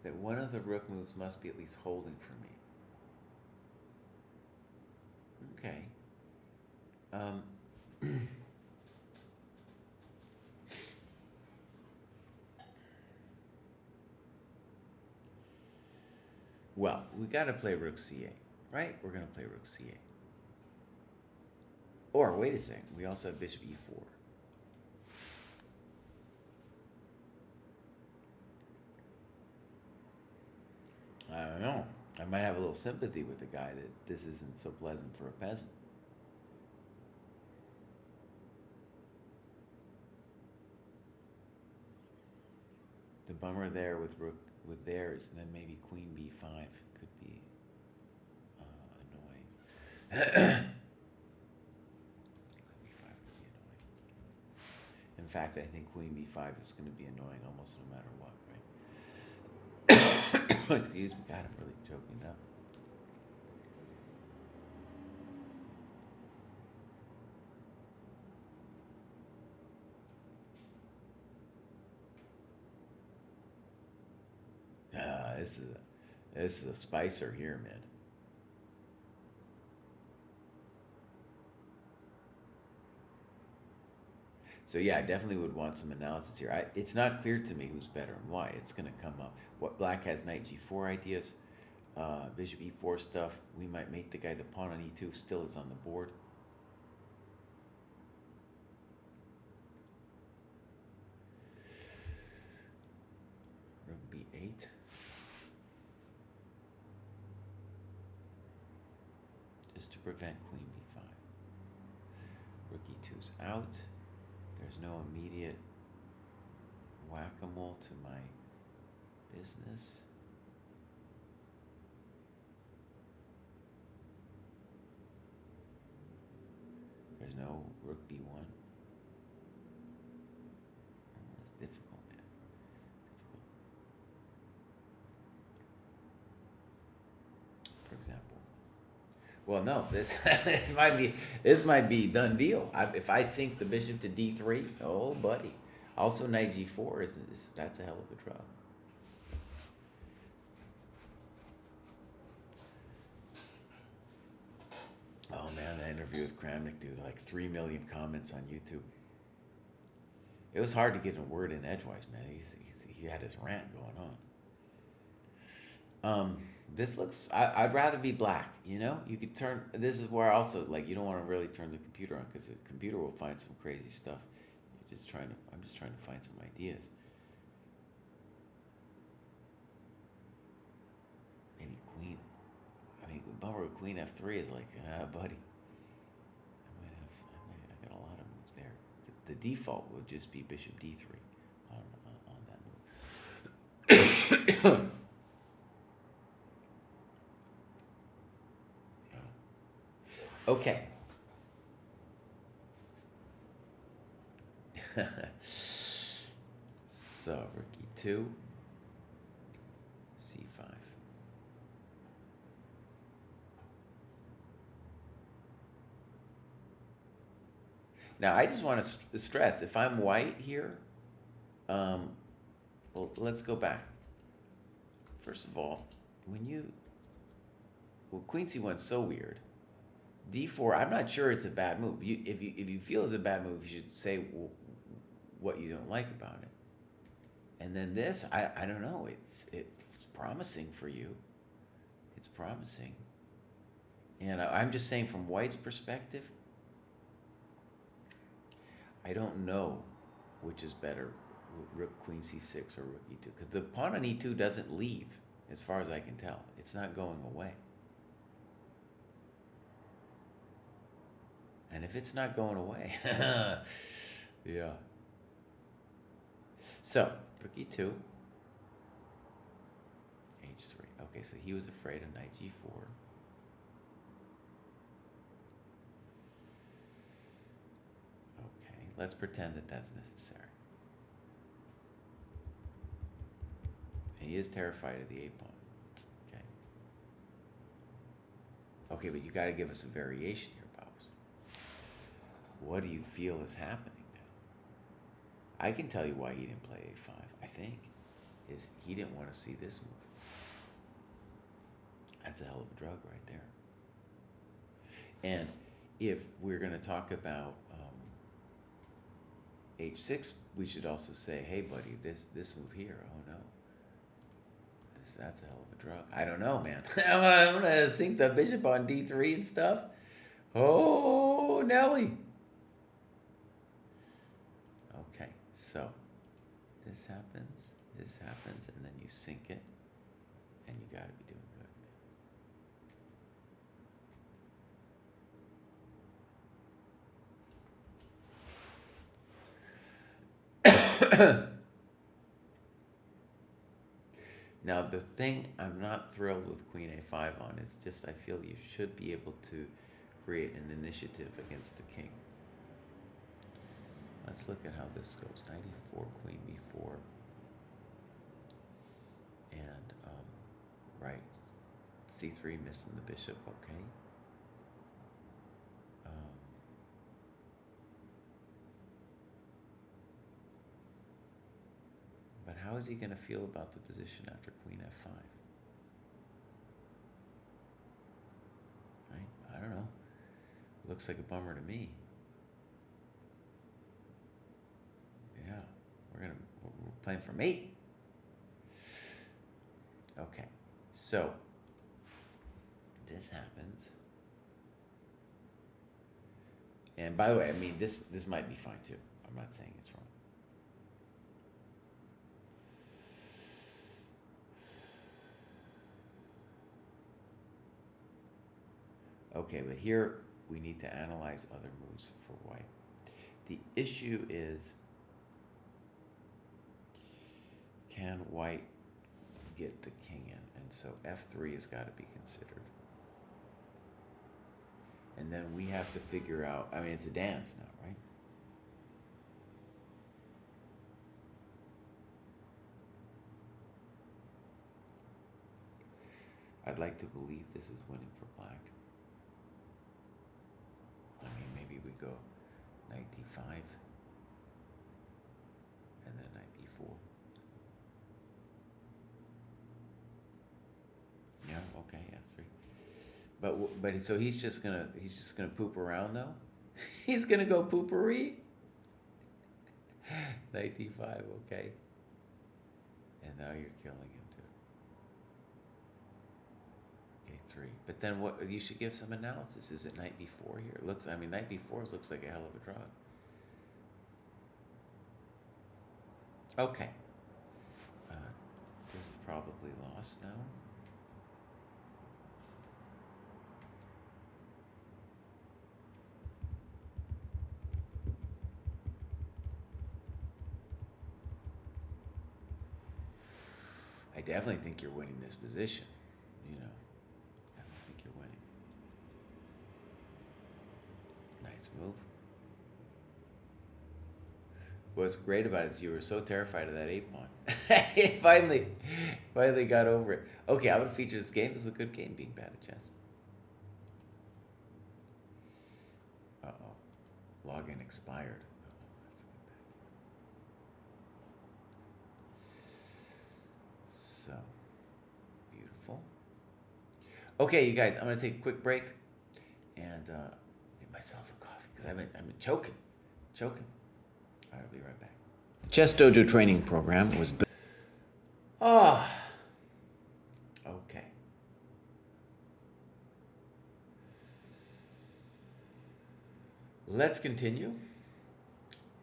[SPEAKER 1] That one of the rook moves must be at least holding for me. Okay. Well, we got to play rook c8, right? We're going to play rook c8. Or, wait a second, we also have bishop e4. I don't know. I might have a little sympathy with the guy that this isn't so pleasant for a peasant. The bummer there with rook with theirs, and then maybe queen b5 could be annoying. Queen b5 could be annoying. In fact, I think queen b5 is going to be annoying almost no matter what, right? Excuse me, God, I'm really choking up. This is a spicer here, man. So yeah, I definitely would want some analysis here. It's not clear to me who's better and why. It's going to come up. What black has knight g4 ideas, bishop e4 stuff. We might make the guy the pawn on e2 still is on the board. Rook b8. Just to prevent queen b5. Rook e2's out. There's no immediate whack-a-mole to my business. There's no rook b1. It's difficult, man. Difficult. For example. Well, no, this might be done deal. If I sink the bishop to d3, oh buddy. Also, knight g4 that's a hell of a draw. Oh man, that interview with Kramnik, dude, like 3 million comments on YouTube. It was hard to get a word in edgewise, man. He had his rant going on. This looks. I'd rather be black. You know, you could turn. This is where also like you don't want to really turn the computer on because the computer will find some crazy stuff. I'm just trying to find some ideas. Maybe queen. I mean, bummer with queen f3 is like, buddy. I got a lot of moves there. the default would just be bishop d3 on that move. Okay. So rook e2, c5. Now I just want to stress, if I'm white here, well, let's go back. First of all, queen c1's so weird. d4, I'm not sure it's a bad move. If you feel it's a bad move, you should say what you don't like about it. And then this, I don't know. It's promising for you. It's promising. And I'm just saying, from white's perspective, I don't know which is better, rook queen c6 or rook e2, because the pawn on e2 doesn't leave, as far as I can tell. It's not going away. And if it's not going away, yeah. So, rook e2, h3. Okay, so he was afraid of knight g4. Okay, let's pretend that that's necessary. He is terrified of the a pawn. Okay. Okay, but you got to give us a variation here, Bows. What do you feel is happening now? I can tell you why he didn't play a5, I think, is he didn't want to see this move. That's a hell of a drug right there. And if we're going to talk about h6, we should also say, hey, buddy, this move here, oh no. That's a hell of a drug. I don't know, man. I'm going to sink the bishop on d3 and stuff. Oh, Nelly. Okay, so this happens, and then you sink it, and you got to be doing good. Now, the thing I'm not thrilled with queen a5 on is just I feel you should be able to create an initiative against the king. Let's look at how this goes. Knight e4, queen b4. And, right, c3 missing the bishop, okay. But how is he going to feel about the position after queen f5? Right? I don't know. Looks like a bummer to me. Yeah, we're playing for mate. Okay, so this happens. And by the way, I mean, this might be fine too. I'm not saying it's wrong. Okay, but here we need to analyze other moves for white. The issue is, can white get the king in? And so f3 has got to be considered. And then we have to figure out, I mean, it's a dance now, right? I'd like to believe this is winning for black. I mean, maybe we go knight d5, and then knight b4. Yeah, okay, f3. But so he's just gonna poop around though. He's gonna go poopery. Knight d5, okay. And now you're killing him too. A3. But then what? You should give some analysis. Is it knight b4 here? Knight b4 looks like a hell of a drug. Okay. This is probably lost now. definitely think you're winning this position. You know, I don't think you're winning. Nice move. What's great about it is you were so terrified of that 8 pawn. It finally got over it. Okay, I'm gonna feature this game. This is a good game, being bad at chess. Uh-oh. Login expired. Oh, that's a good back. So, beautiful. Okay, you guys, I'm gonna take a quick break and get myself a coffee because I've been choking. All right, I'll be right back. ChessDojo Training Program was built. Okay. Let's continue.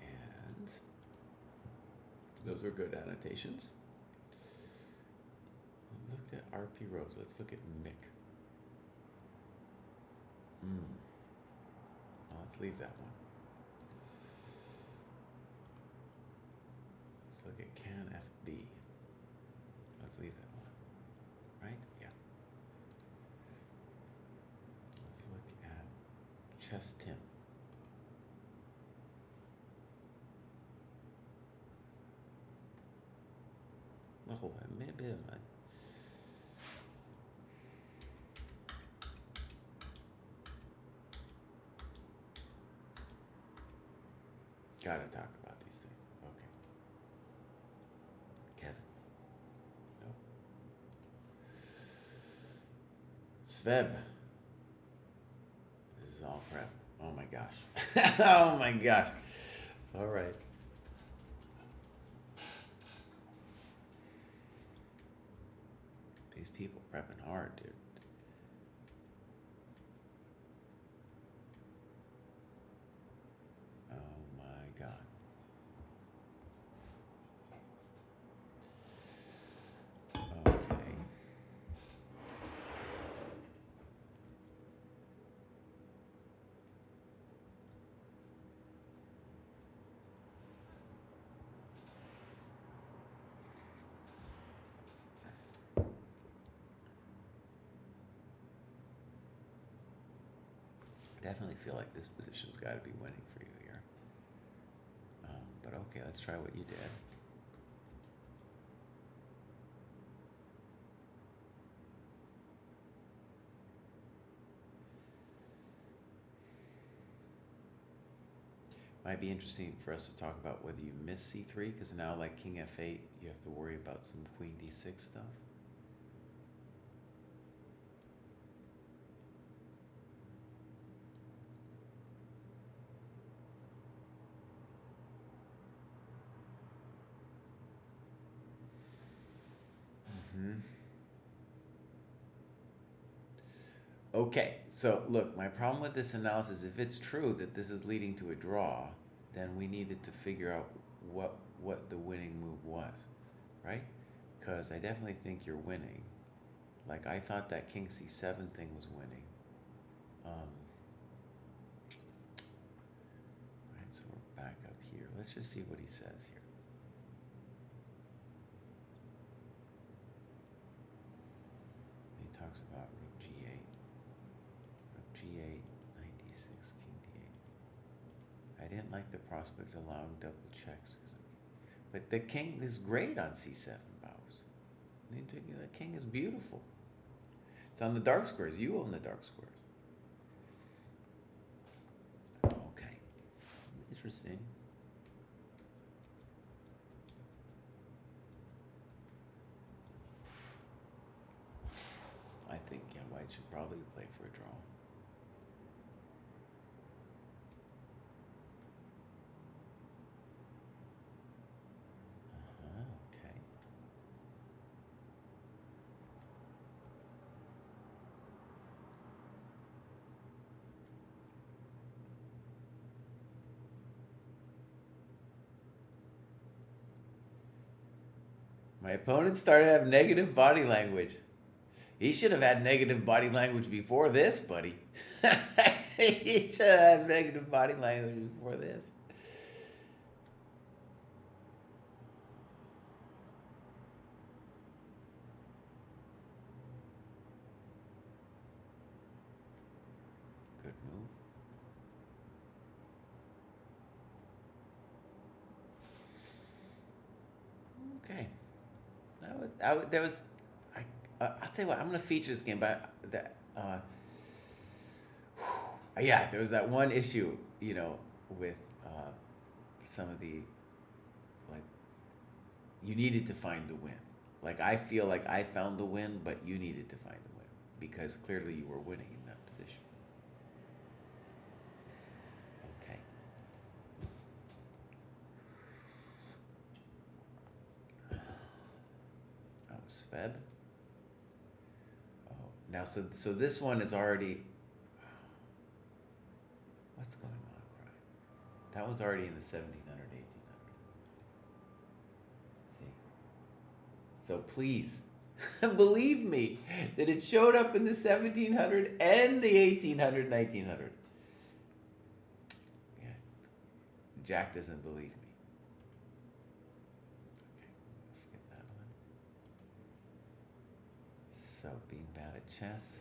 [SPEAKER 1] And those are good annotations. Look at RP Rose. Let's look at Mick. Let's leave that one. Let's look at Can FB. Let's leave that one. Right? Yeah. Let's look at Chess Tim. Oh, maybe I. Gotta talk about these things. Okay. Kevin. No. Sveb. This is all prep. Oh my gosh. Oh my gosh. All right. These people prepping hard, dude. Oh my God. Okay. I definitely feel like this position's got to be winning for you here. But okay, let's try what you did. Might be interesting for us to talk about whether you miss c3, because now like king f8, you have to worry about some queen d6 stuff. Okay, so look, my problem with this analysis, if it's true that this is leading to a draw, then we needed to figure out what the winning move was, right? Because I definitely think you're winning. Like, I thought that king c7 thing was winning. Right, so we're back up here. Let's just see what he says here. He talks about rook g8. G8, knight d6, king d8. I didn't like the prospect of allowing double checks. But the king is great on c7, Bows. The king is beautiful. It's on the dark squares. You own the dark squares. Okay. Interesting. I think, yeah, white should probably play for a draw. Okay. My opponent started to have negative body language. He should have had negative body language before this, buddy. He should have had negative body language before this. move. Okay. There was, I'll tell you what, I'm going to feature this game, but yeah, there was that one issue, with some of the, like, you needed to find the win. Like, I feel like I found the win, but you needed to find the win because clearly you were winning in that position. Okay. That was Feb. Oh, now, so this one is already, what's going on, Cry? That one's already in the 1700, 1800. See? So please, believe me that it showed up in the 1700 and the 1800, 1900. Yeah. Jack doesn't believe me. Okay, I'll skip that one. So, being bad at chess.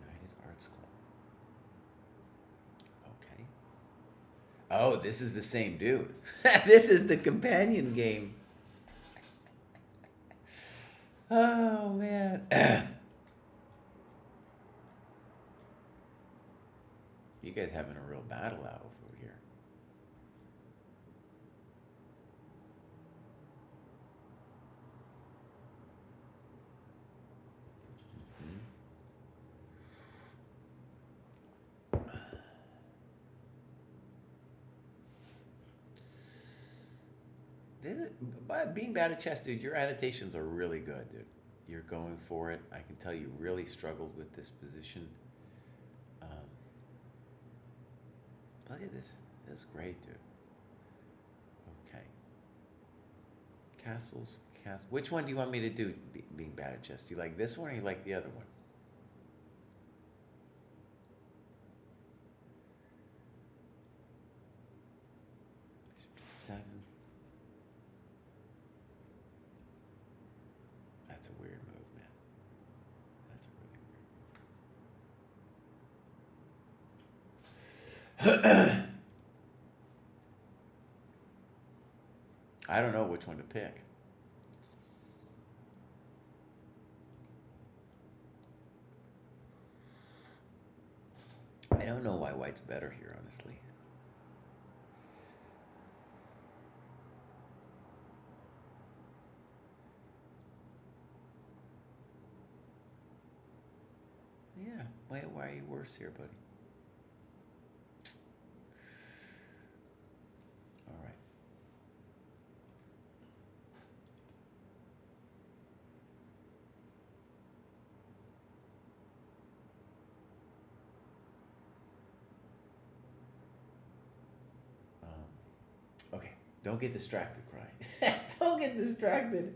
[SPEAKER 1] United Arts Club. Okay. Oh, this is the same dude. This is the companion game. Oh, man. You guys having a real battle out over here. By being bad at chess, dude, your annotations are really good, dude. You're going for it. I can tell you really struggled with this position. Look at this. This is great, dude. Okay. Castles. Which one do you want me to do, being bad at chess? Do you like this one or you like the other one? Seven. That's a weird move, man. That's a really weird move. I don't know which one to pick. I don't know why white's better here, honestly. Yeah, why are you worse here, buddy? All right. Okay, don't get distracted, Cry. Don't get distracted.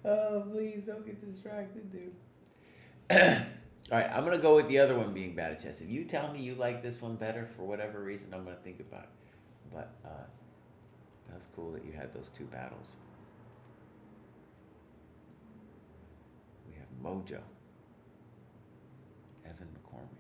[SPEAKER 1] Oh, please don't get distracted, dude. All right, I'm going to go with the other one, being bad at chess. If you tell me you like this one better for whatever reason, I'm going to think about it. But that's cool that you had those two battles. We have Mojo. Evan McCormick.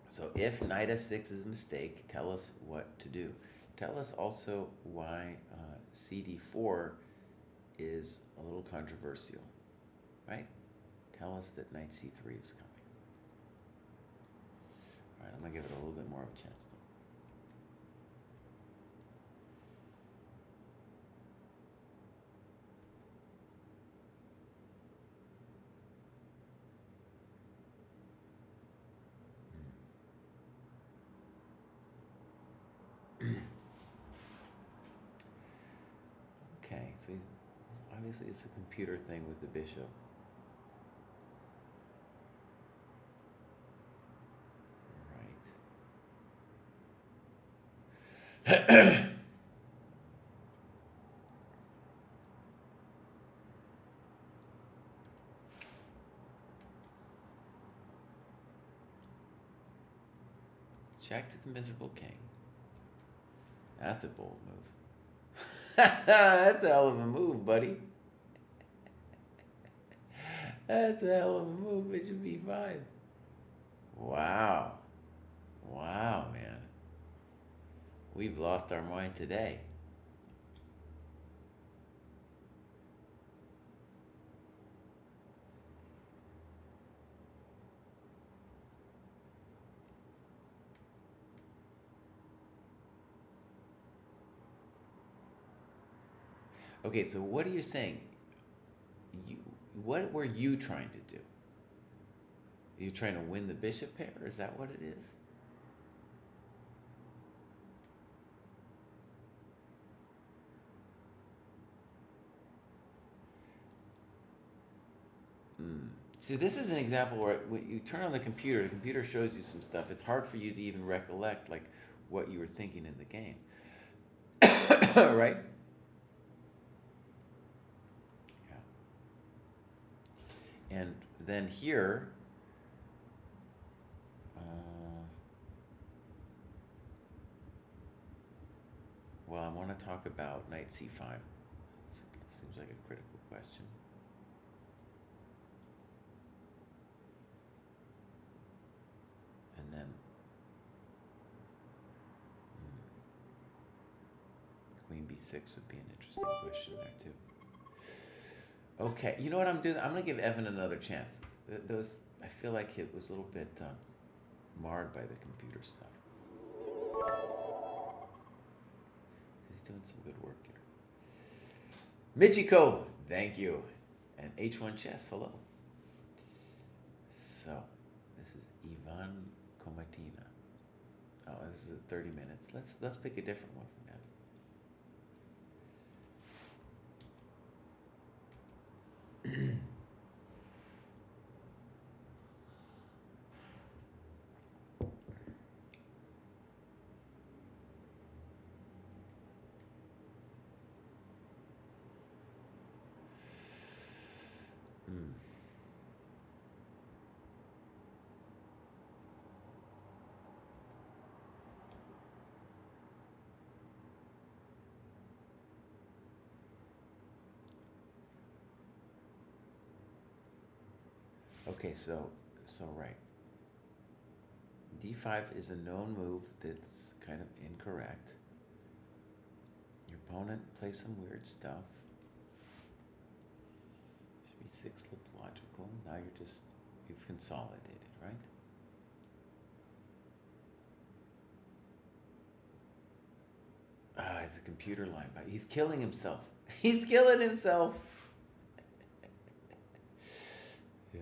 [SPEAKER 1] So if knight f6 is a mistake, tell us what to do. Tell us also why cd4 is a little controversial, right? Tell us that knight c3 is coming. All right, I'm going to give it a little bit more of a chance, though. Okay, so obviously it's a computer thing with the bishop. Right. Check to the miserable king. That's a bold move. That's a hell of a move, buddy. That's a hell of a move. Bishop b5. Wow. Wow, man. We've lost our mind today. Okay, so what are you saying? What were you trying to do? Are you trying to win the bishop pair? Is that what it is? See, this is an example where when you turn on the computer shows you some stuff. It's hard for you to even recollect like what you were thinking in the game. Right? Yeah. And then here, well, I want to talk about knight c5. It seems like a critical question. And then queen b6 would be an interesting question there too. Okay, you know what I'm doing? I'm going to give Evan another chance. I feel like it was a little bit marred by the computer stuff. He's doing some good work here. Michiko, thank you. And H1 Chess, hello. So, this is Ivan Komatina. Oh, this is 30 minutes. Let's pick a different one from that. Okay, so right. D5 is a known move that's kind of incorrect. Your opponent plays some weird stuff. B6 looked logical. Now you've consolidated, right? Ah, it's a computer line, but he's killing himself. He's killing himself. Yeah,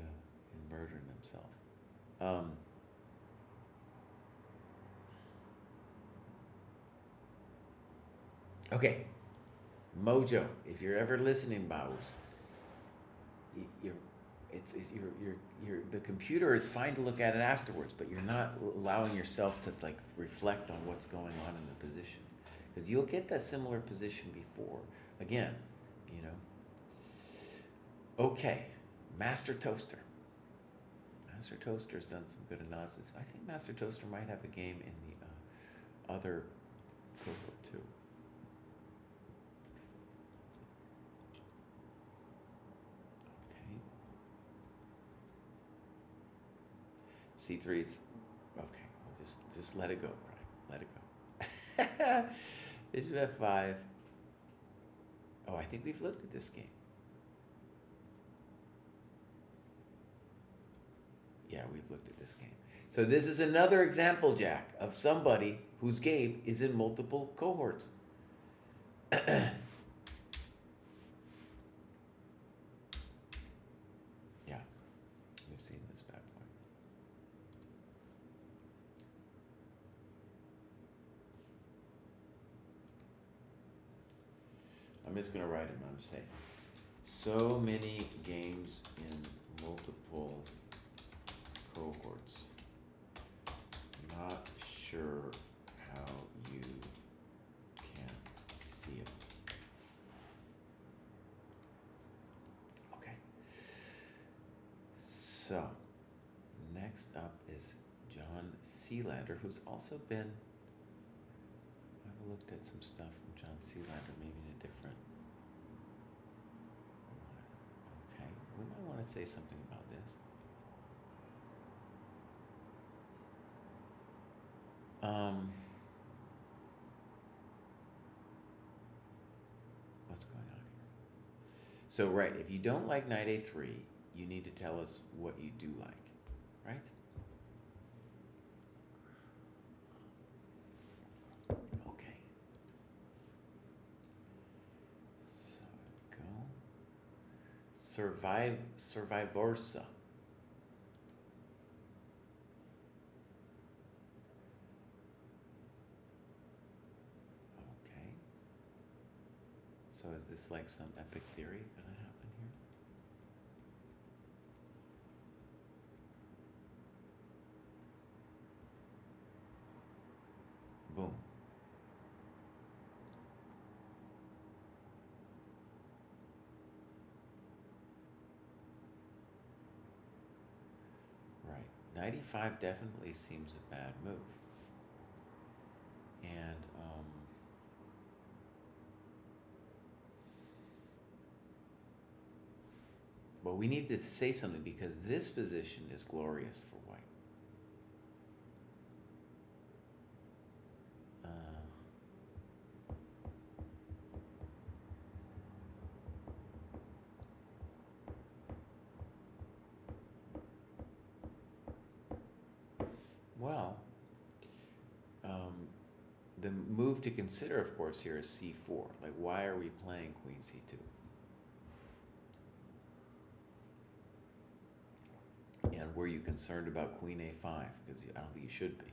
[SPEAKER 1] he's murdering himself. Okay, Mojo, if you're ever listening, Baus, the computer, it's fine to look at it afterwards, but you're not allowing yourself to like reflect on what's going on in the position, because you'll get that similar position before again, you know. Okay, Master Toaster. Master Toaster's done some good analysis. I think Master Toaster might have a game in the other cohort too. C3 is okay. Just let it go, Kraai. Let it go. Bishop f5. Oh, I think we've looked at this game. Yeah, we've looked at this game. So this is another example, Jack, of somebody whose game is in multiple cohorts. I'm just going to write it and I'm saying, so many games in multiple cohorts. Not sure how you can see it. Okay. So, next up is John Sealander, who's also been, I've looked at some stuff from John Sealander, maybe in a different one. Okay, we might want to say something about this. What's going on here? So, right, if you don't like knight a3, you need to tell us what you do like, right? Okay. So, go. Survivorsa. Okay. So is this like some epic theory gonna happen here? Boom. Right. 95 definitely seems a bad move. And but we need to say something because this position is glorious for white. Well, the move to consider, of course, here is c4. Like, why are we playing queen c2? And were you concerned about queen a5? Because I don't think you should be.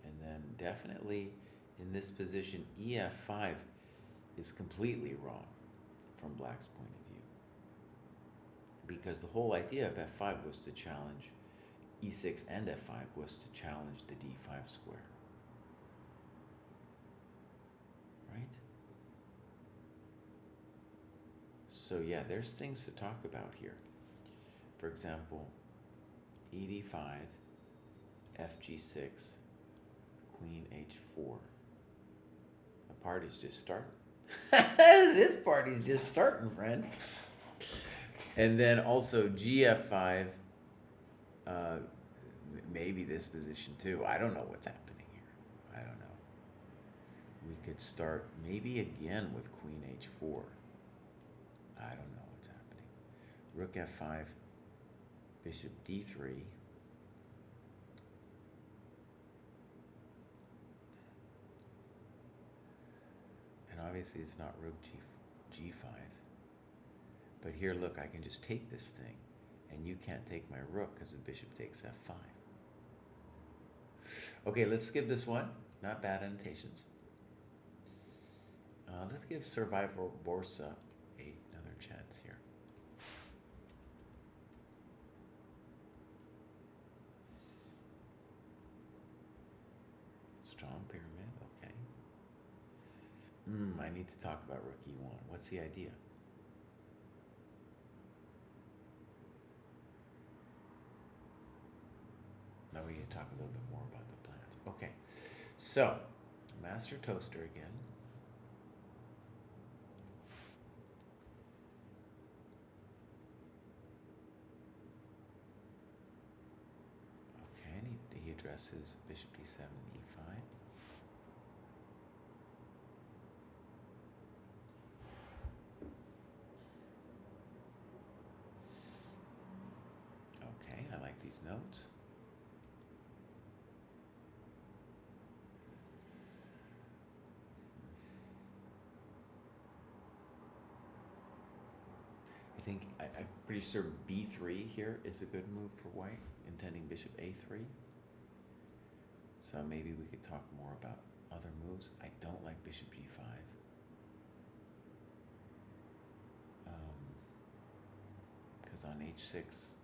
[SPEAKER 1] And then definitely in this position, ef5 is completely wrong from black's point of view. Because the whole idea of f5 was to challenge e6 and f5 was to challenge the d5 square. Right? So yeah, there's things to talk about here. For example, ed5, fg6, queen h4. The party's just starting. This party's just starting, friend. And then also gf5, maybe this position too. I don't know what's happening here. I don't know. We could start maybe again with queen h4. I don't know what's happening. Rook f5, bishop d3. And obviously it's not rook g5. But here, look, I can just take this thing, and you can't take my rook because the bishop takes f5. Okay, let's skip this one. Not bad annotations. Let's give Survivorsa another chance here. Strong pyramid, okay. I need to talk about rook e1. What's the idea? Now we need to talk a little bit more about the plans. Okay, so Master Toaster again. Okay, and he addresses bishop d7 and e5. Okay, I like these notes. I'm pretty sure b3 here is a good move for white, intending bishop a3. So maybe we could talk more about other moves. I don't like bishop g5. Because on h6,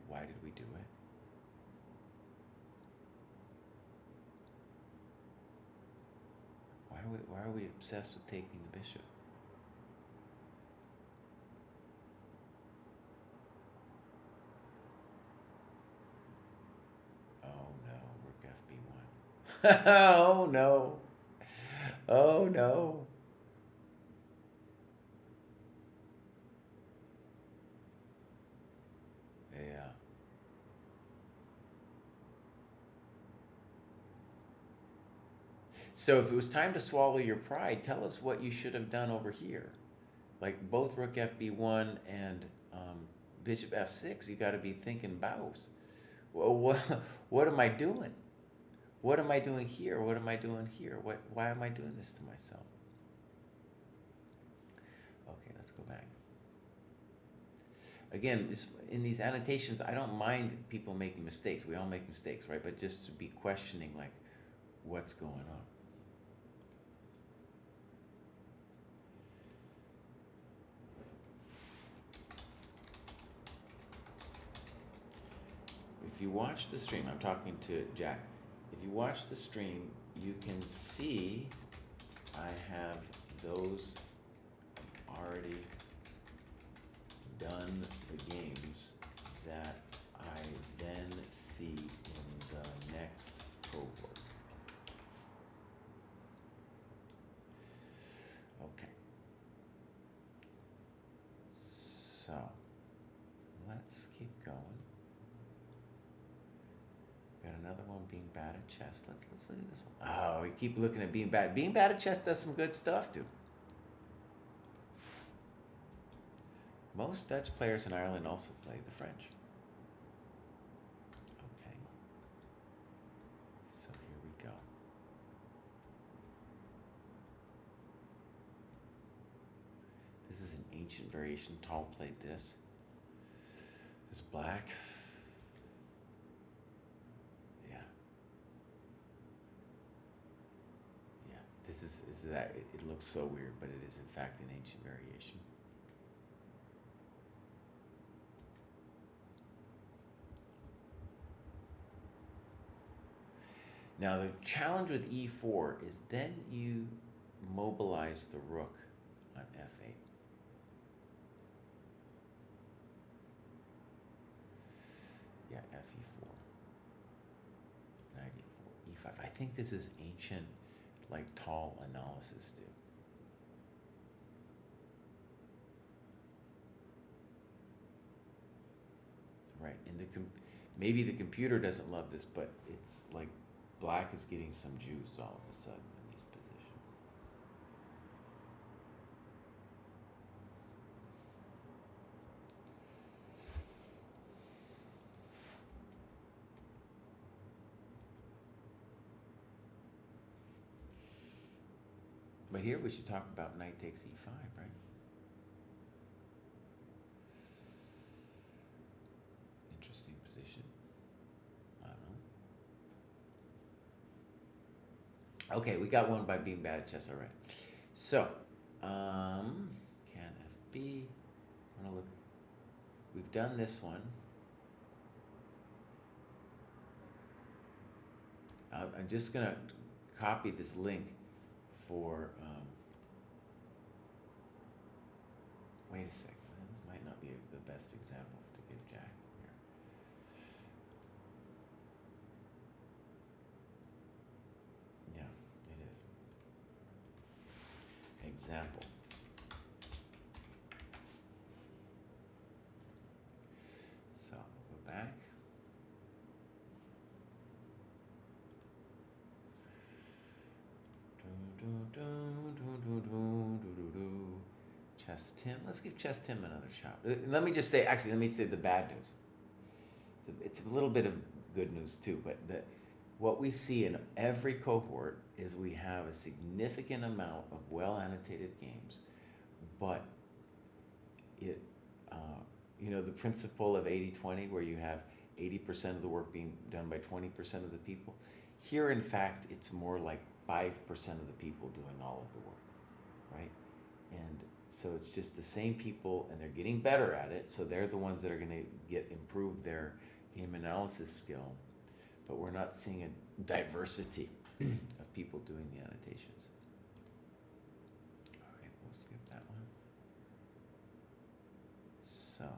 [SPEAKER 1] why did we do it? why are we obsessed with taking the bishop? Oh no, rook fb1. Oh no. Oh no. Yeah. So if it was time to swallow your pride, tell us what you should have done over here. Like both rook fb1 and bishop f6, you got to be thinking bows. Well, what am I doing? What am I doing here? What am I doing here? Why am I doing this to myself? Okay, let's go back. Again, just in these annotations, I don't mind people making mistakes. We all make mistakes, right? But just to be questioning, like, what's going on. If you watch the stream, I'm talking to Jack. If you watch the stream, you can see I have those already done the games that I then see in the next cohort. Okay. So let's keep going. Got another one, being bad at chess. Let's look at this one. Oh, we keep looking at being bad. Being bad at chess does some good stuff, dude. Most Dutch players in Ireland also play the French. Okay. So here we go. This is an ancient variation. Tall played this. It's black. Yeah. Yeah. This is that. It looks so weird, but it is in fact an ancient variation. Now the challenge with e4 is then you mobilize the rook on f8. Yeah, fe4, knight e4, e5. I think this is ancient, like tall analysis, dude. Right, and maybe the computer doesn't love this, but it's like black is getting some juice all of a sudden in these positions. But here we should talk about knight takes e5, right? Interesting position. I don't know. Okay, we got one by being bad at chess already. So, can FB, I wanna look, we've done this one. I'm just gonna copy this link for, wait a second, this might not be the best example to give Jack here. Yeah, it is. Example. So, go back. Chess Tim. Let's give Chess Tim another shot. Let me just say, actually, let me say the bad news. It's a little bit of good news too, but what we see in every cohort is we have a significant amount of well-annotated games, but it, the principle of 80-20, where you have 80% of the work being done by 20% of the people. Here, in fact, it's more like 5% of the people doing all of the work, right? And so it's just the same people, and they're getting better at it, so they're the ones that are going to improve their game analysis skill, but we're not seeing a diversity of people doing the annotations. So,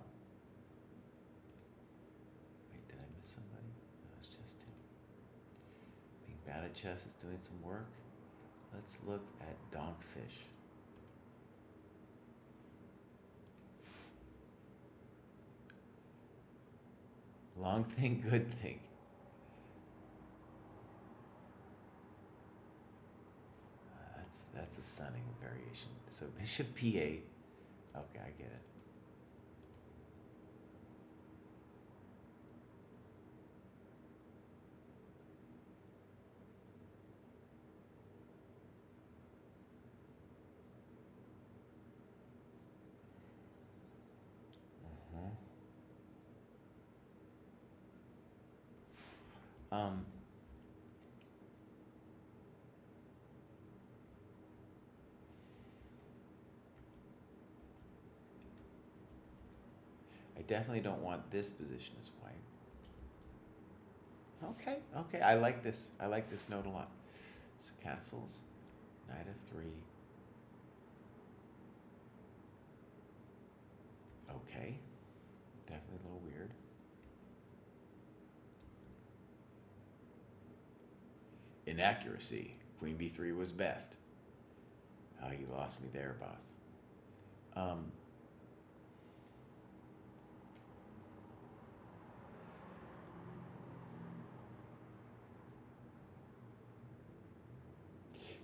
[SPEAKER 1] wait, did I miss somebody? No, it's just him. Being bad at chess is doing some work. Let's look at Donkfish. Long thing, good thing. That's a stunning variation. So bishop p8. Okay, I get it. Um, I definitely don't want this position as white. Okay, I like this. I like this note a lot. So castles, knight f3. Okay, definitely a little weird. Inaccuracy. Queen b3 was best. Oh, you lost me there, boss.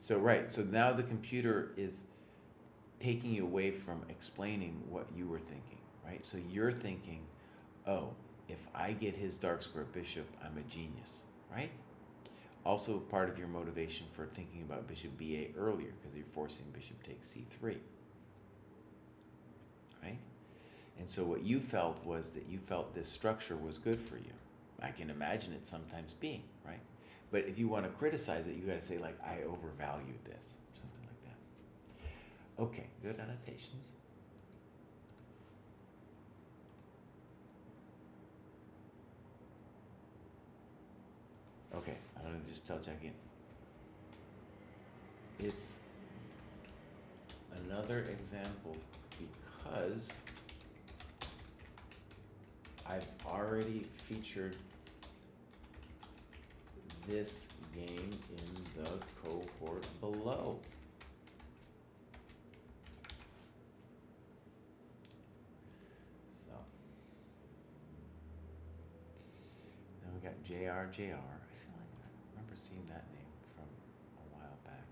[SPEAKER 1] So right, so now the computer is taking you away from explaining what you were thinking, right? So you're thinking, oh, if I get his dark square bishop, I'm a genius, right? Also part of your motivation for thinking about bishop b8 earlier, because you're forcing bishop takes c3, right? And so what you felt was that you felt this structure was good for you. I can imagine it sometimes being, right? But if you want to criticize it, you got to say, like, I overvalued this, something like that. Okay, good annotations. Okay, I'm going to just tell check in. It's another example because I've already featured this game in the cohort below. So then we got JR. I feel like I remember seeing that name from a while back.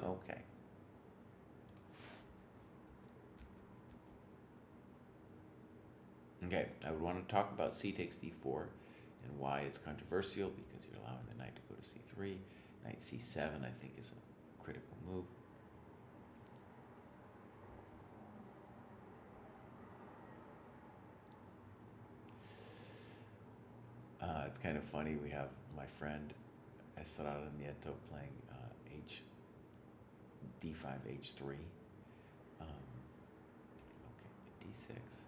[SPEAKER 1] Okay. Okay, I would want to talk about c takes d4 and why it's controversial, because you're allowing the knight to go to c3. Knight c7, I think, is a critical move. It's kind of funny, we have my friend Estrada Nieto playing d5, h3. Okay, d6.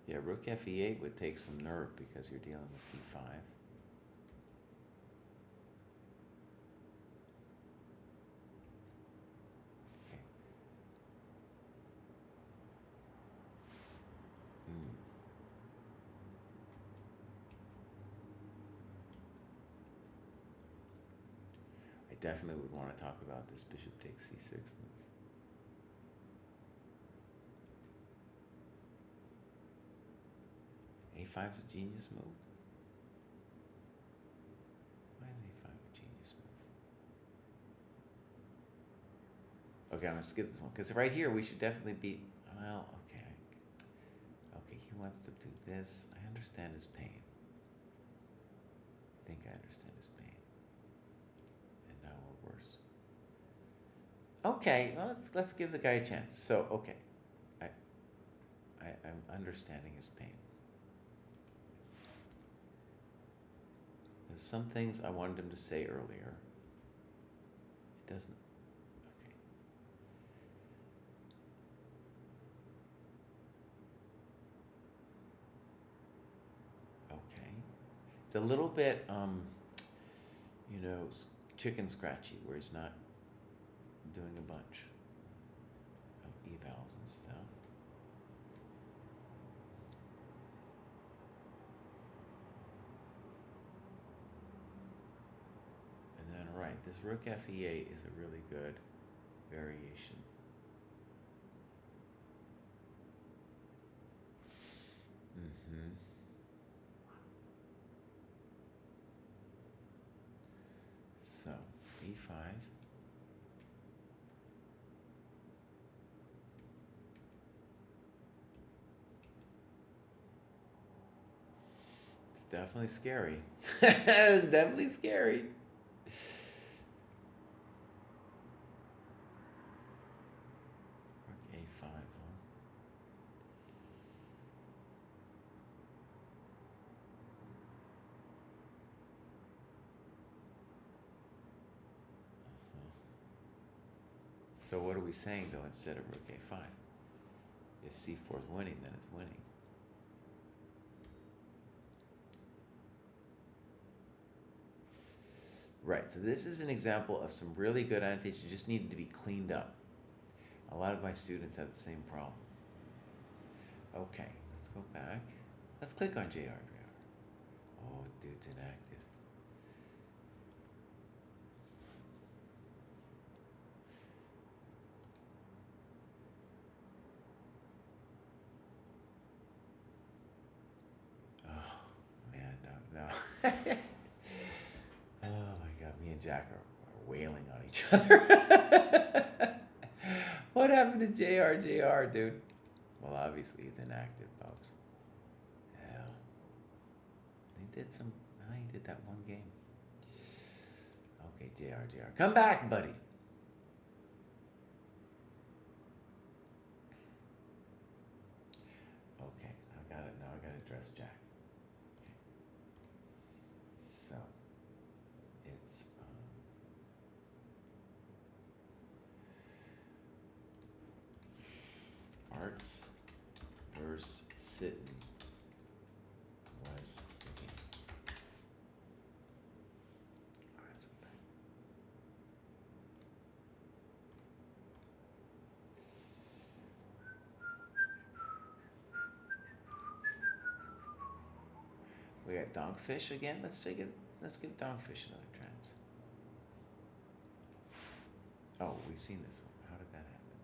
[SPEAKER 1] Yeah, rook fe8 would take some nerve because you're dealing with d5. Okay. I definitely would want to talk about this bishop takes c6 move. a5 is a genius move. Why is a5 a genius move? Okay, I'm going to skip this one, because right here we should definitely be, well, okay. Okay, he wants to do this. I understand his pain. I think I understand his pain. And now we're worse. Okay, well, let's give the guy a chance. So, okay. I'm understanding his pain. There's some things I wanted him to say earlier. It doesn't. Okay. It's a little bit, chicken scratchy, where he's not doing a bunch of evals and stuff. And then, right, this rook fe8 is a really good variation. Mm-hmm. So, e5. It's definitely scary. It's definitely scary. Rook a5, huh? So what are we saying, though, instead of rook a5? If c4 is winning, then it's winning. Right, so this is an example of some really good annotations just needed to be cleaned up. A lot of my students have the same problem. Okay, let's go back. Let's click on JR. Oh, dude's inactive. Oh, man, no. Oh my God, me and Jack are wailing on each other. What happened to JR, dude? Well, obviously he's inactive, folks. Hell. He did that one game. Okay, JR. Come back, buddy. Okay, I got it. Now I got to address Jack. Okay. So, it's Arts versus Sitten was the game. All right, let's go back. We got Donkfish again. Let's give Donkfish another chance. Oh, we've seen this one. How did that happen?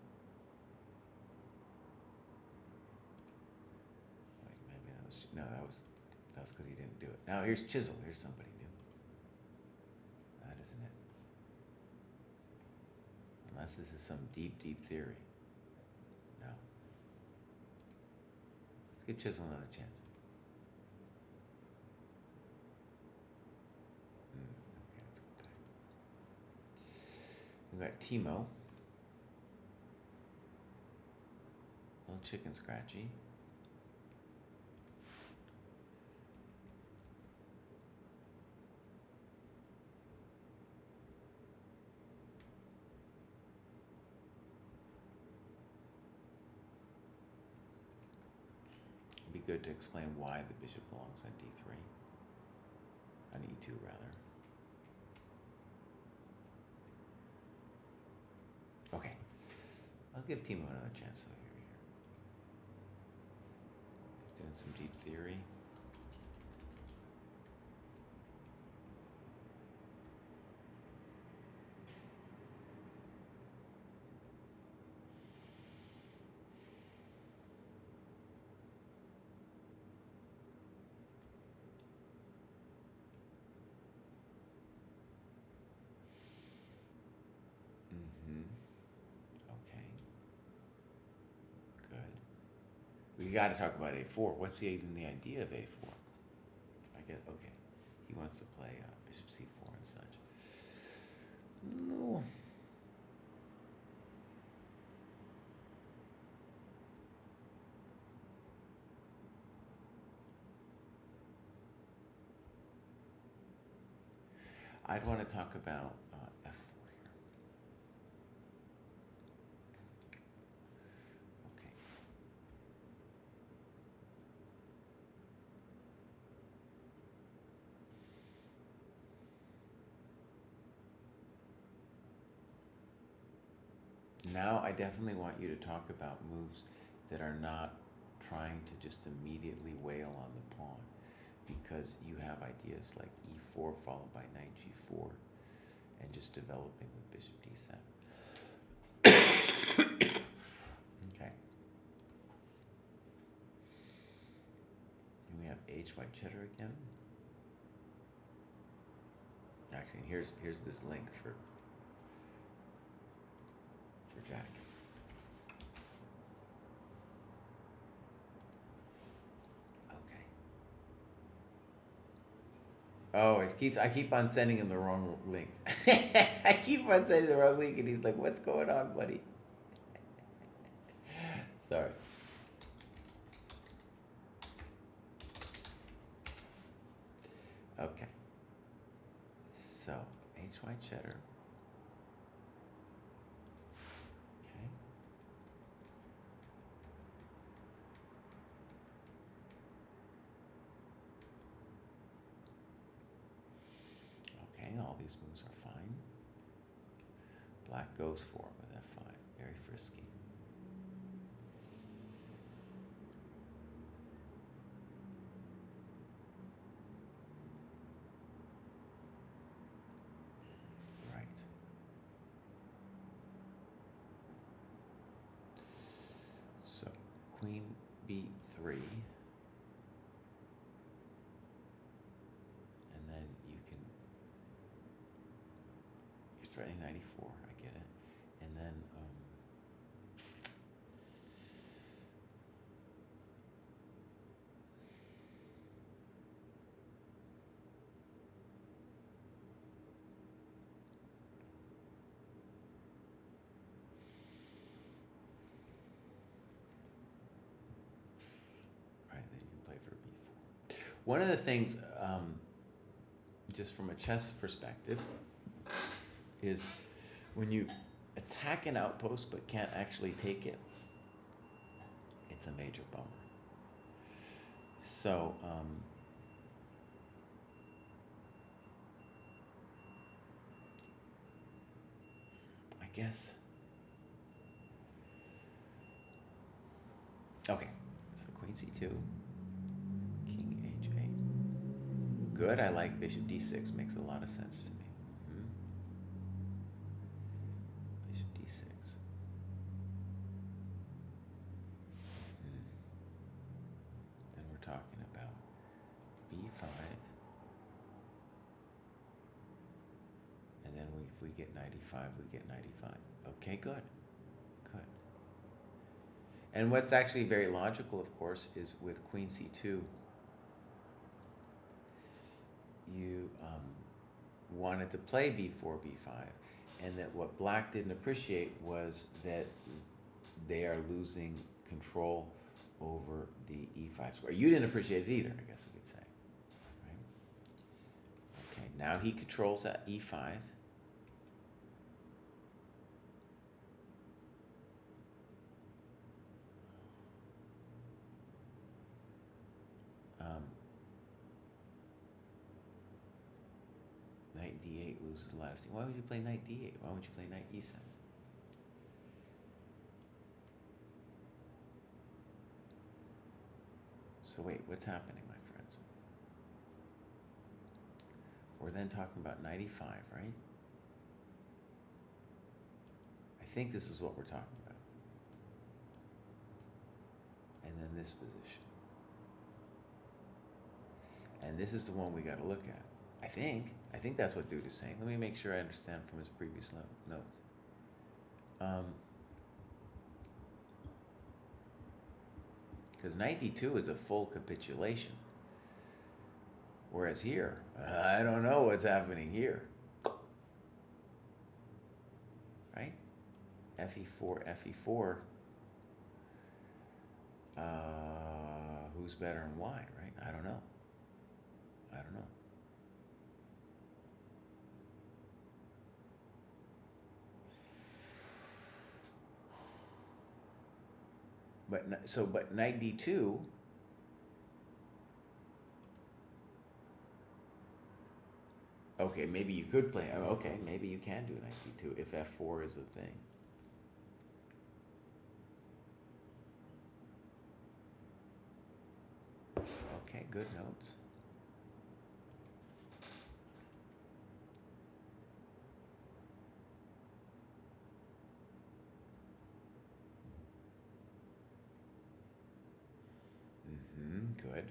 [SPEAKER 1] Wait, maybe that was because he didn't do it. Now here's Chisel. Here's somebody new. That isn't it. Unless this is some deep theory. No. Let's give Chisel another chance. Okay, let's go back. We got Timo. Little chicken scratchy. It'd be good to explain why the bishop belongs on d3. On e2, rather. Okay. I'll give Timo another chance over here. He's doing some deep theory. Okay. Good. We got to talk about a4. What's even the idea of a4? I get, okay. He wants to play bishop c4 and such. No. I'd want to talk about f4 here. Okay. Now I definitely want you to talk about moves that are not trying to just immediately wail on the pawn, because you have ideas like e4 followed by knight g4 and just developing with bishop d7. Okay. And we have h white cheddar again. Actually, here's this link for Jack. Okay. Oh, I keep on sending him the wrong link. I keep on sending the wrong link, and he's like, "What's going on, buddy?" Sorry. Okay. So, h white cheddar. Okay. Okay, all these moves are fine. Black goes for it with f5. Very frisky. Right. So, queen b3. And then you're threatening 94, I get it. And then, right, then you can play for b4. One of the things, just from a chess perspective, is when you attack an outpost but can't actually take it, it's a major bummer. So, I guess. Okay, so queen c2, king h8. Good, I like bishop d6, makes a lot of sense to me. Bishop d6. Then we're talking about b5. And then if we get 95, we get 95. Okay, good. Good. And what's actually very logical, of course, is with queen c2, you wanted to play b4, b5, and that what black didn't appreciate was that they are losing control over the e5 square. You didn't appreciate it either, I guess we could say. Right? Okay, now he controls that e5. Knight d8 loses the last thing. Why would you play knight d8? Why would you play knight e7? So wait, what's happening, my friends? We're then talking about 95, right? I think this is what we're talking about. And then this position. And this is the one we got to look at. I think that's what dude is saying. Let me make sure I understand from his previous notes. Because knight d2 is a full capitulation. Whereas here, I don't know what's happening here. Right? fe4, fe4. Who's better and why, right? I don't know. But knight d2. Okay, maybe you could play. Okay, maybe you can do knight d2 if f4 is a thing. Okay, good notes. Good.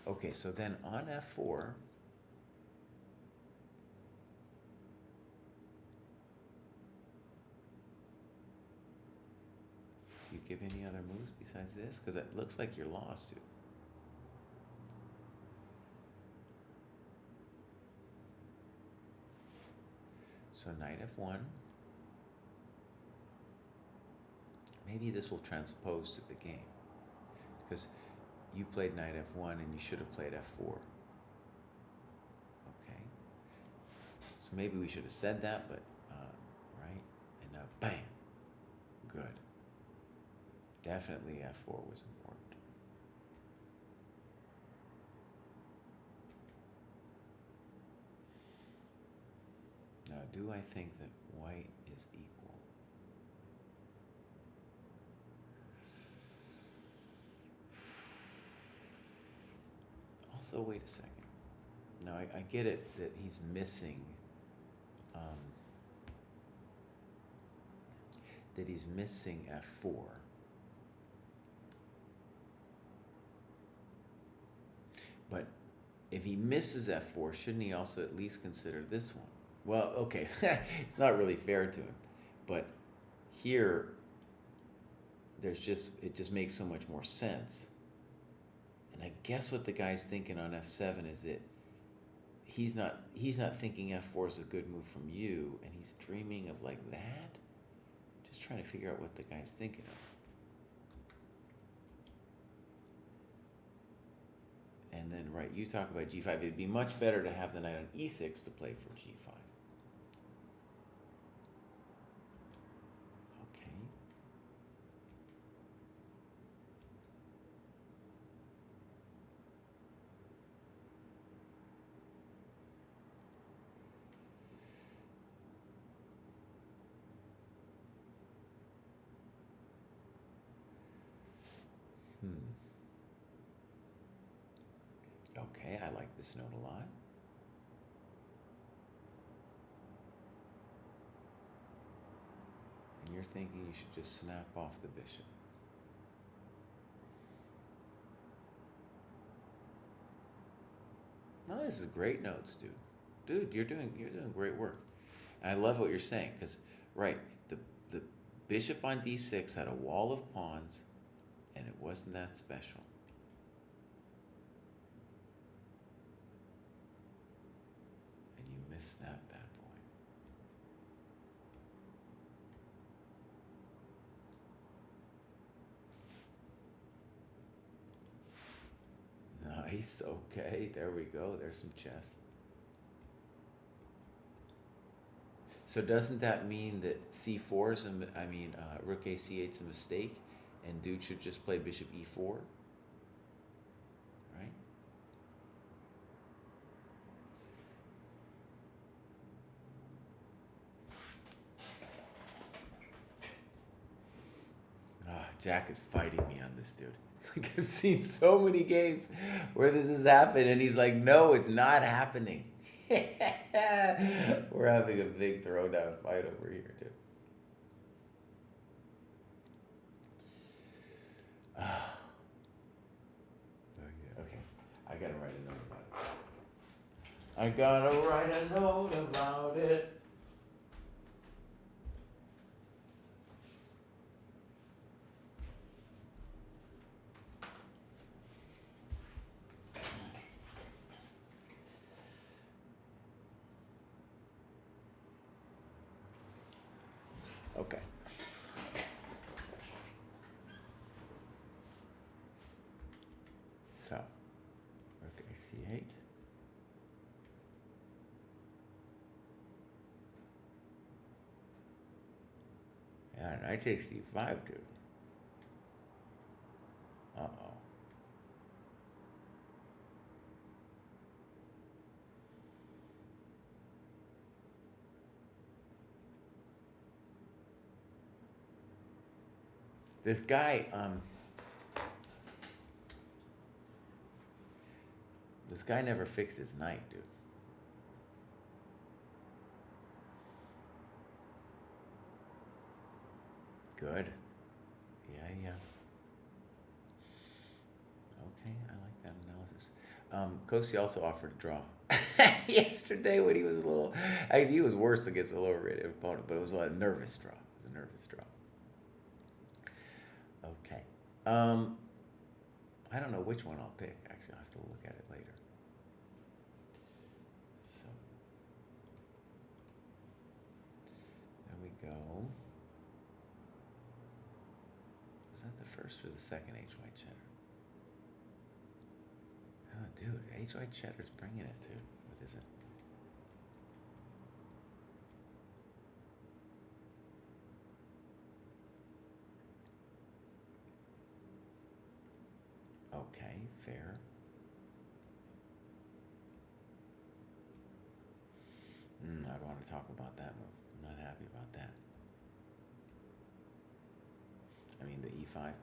[SPEAKER 1] Okay, so then on F4, do you give any other moves besides this? Because it looks like you're lost, dude. So knight F1. Maybe this will transpose to the game. Because you played knight F1 and you should have played F4. Okay. So maybe we should have said that, but, right? And now, bam. Good. Definitely F4 was important. Now, do I think that white is equal? Also, wait a second. Now, I get it that he's missing, F4. But if he misses F4, shouldn't he also at least consider this one? Well, okay, it's not really fair to him, but here, it just makes so much more sense. And I guess what the guy's thinking on F7 is that he's not thinking F4 is a good move from you, and he's dreaming of like that. Just trying to figure out what the guy's thinking of. And then, right, you talk about G5. It'd be much better to have the knight on E6 to play for G5. Okay. Okay, I like this note a lot. And you're thinking you should just snap off the bishop. No, this is great notes, dude. Dude, you're doing great work. And I love what you're saying, because, right, the bishop on D6 had a wall of pawns, and it wasn't that special. And you missed that bad boy. Nice, okay, there we go. There's some chess. So doesn't that mean that C4 is rook A C8 is a mistake, and dude should just play bishop E4, right? Jack is fighting me on this, dude. Like, I've seen so many games where this has happened, and he's like, no, it's not happening. We're having a big throwdown fight over here, dude. Okay. I gotta write a note about it. Okay. So, rook A8. Yeah, knight takes D5, dude. Uh-oh. This guy, This guy never fixed his knight, dude. Good. Yeah. Okay, I like that analysis. Kostya also offered a draw yesterday when he was a little. Actually, he was worse against a lower rated opponent, but it was a nervous draw. It was a nervous draw. Okay. I don't know which one I'll pick. Actually, I'll have to look at it later. So, there we go. Was that the first or the second H white cheddar? Oh, dude, H white cheddar's bringing it, dude. What is it? Okay, fair. I don't want to talk about that move. I'm not happy about that. I mean, the E5 move.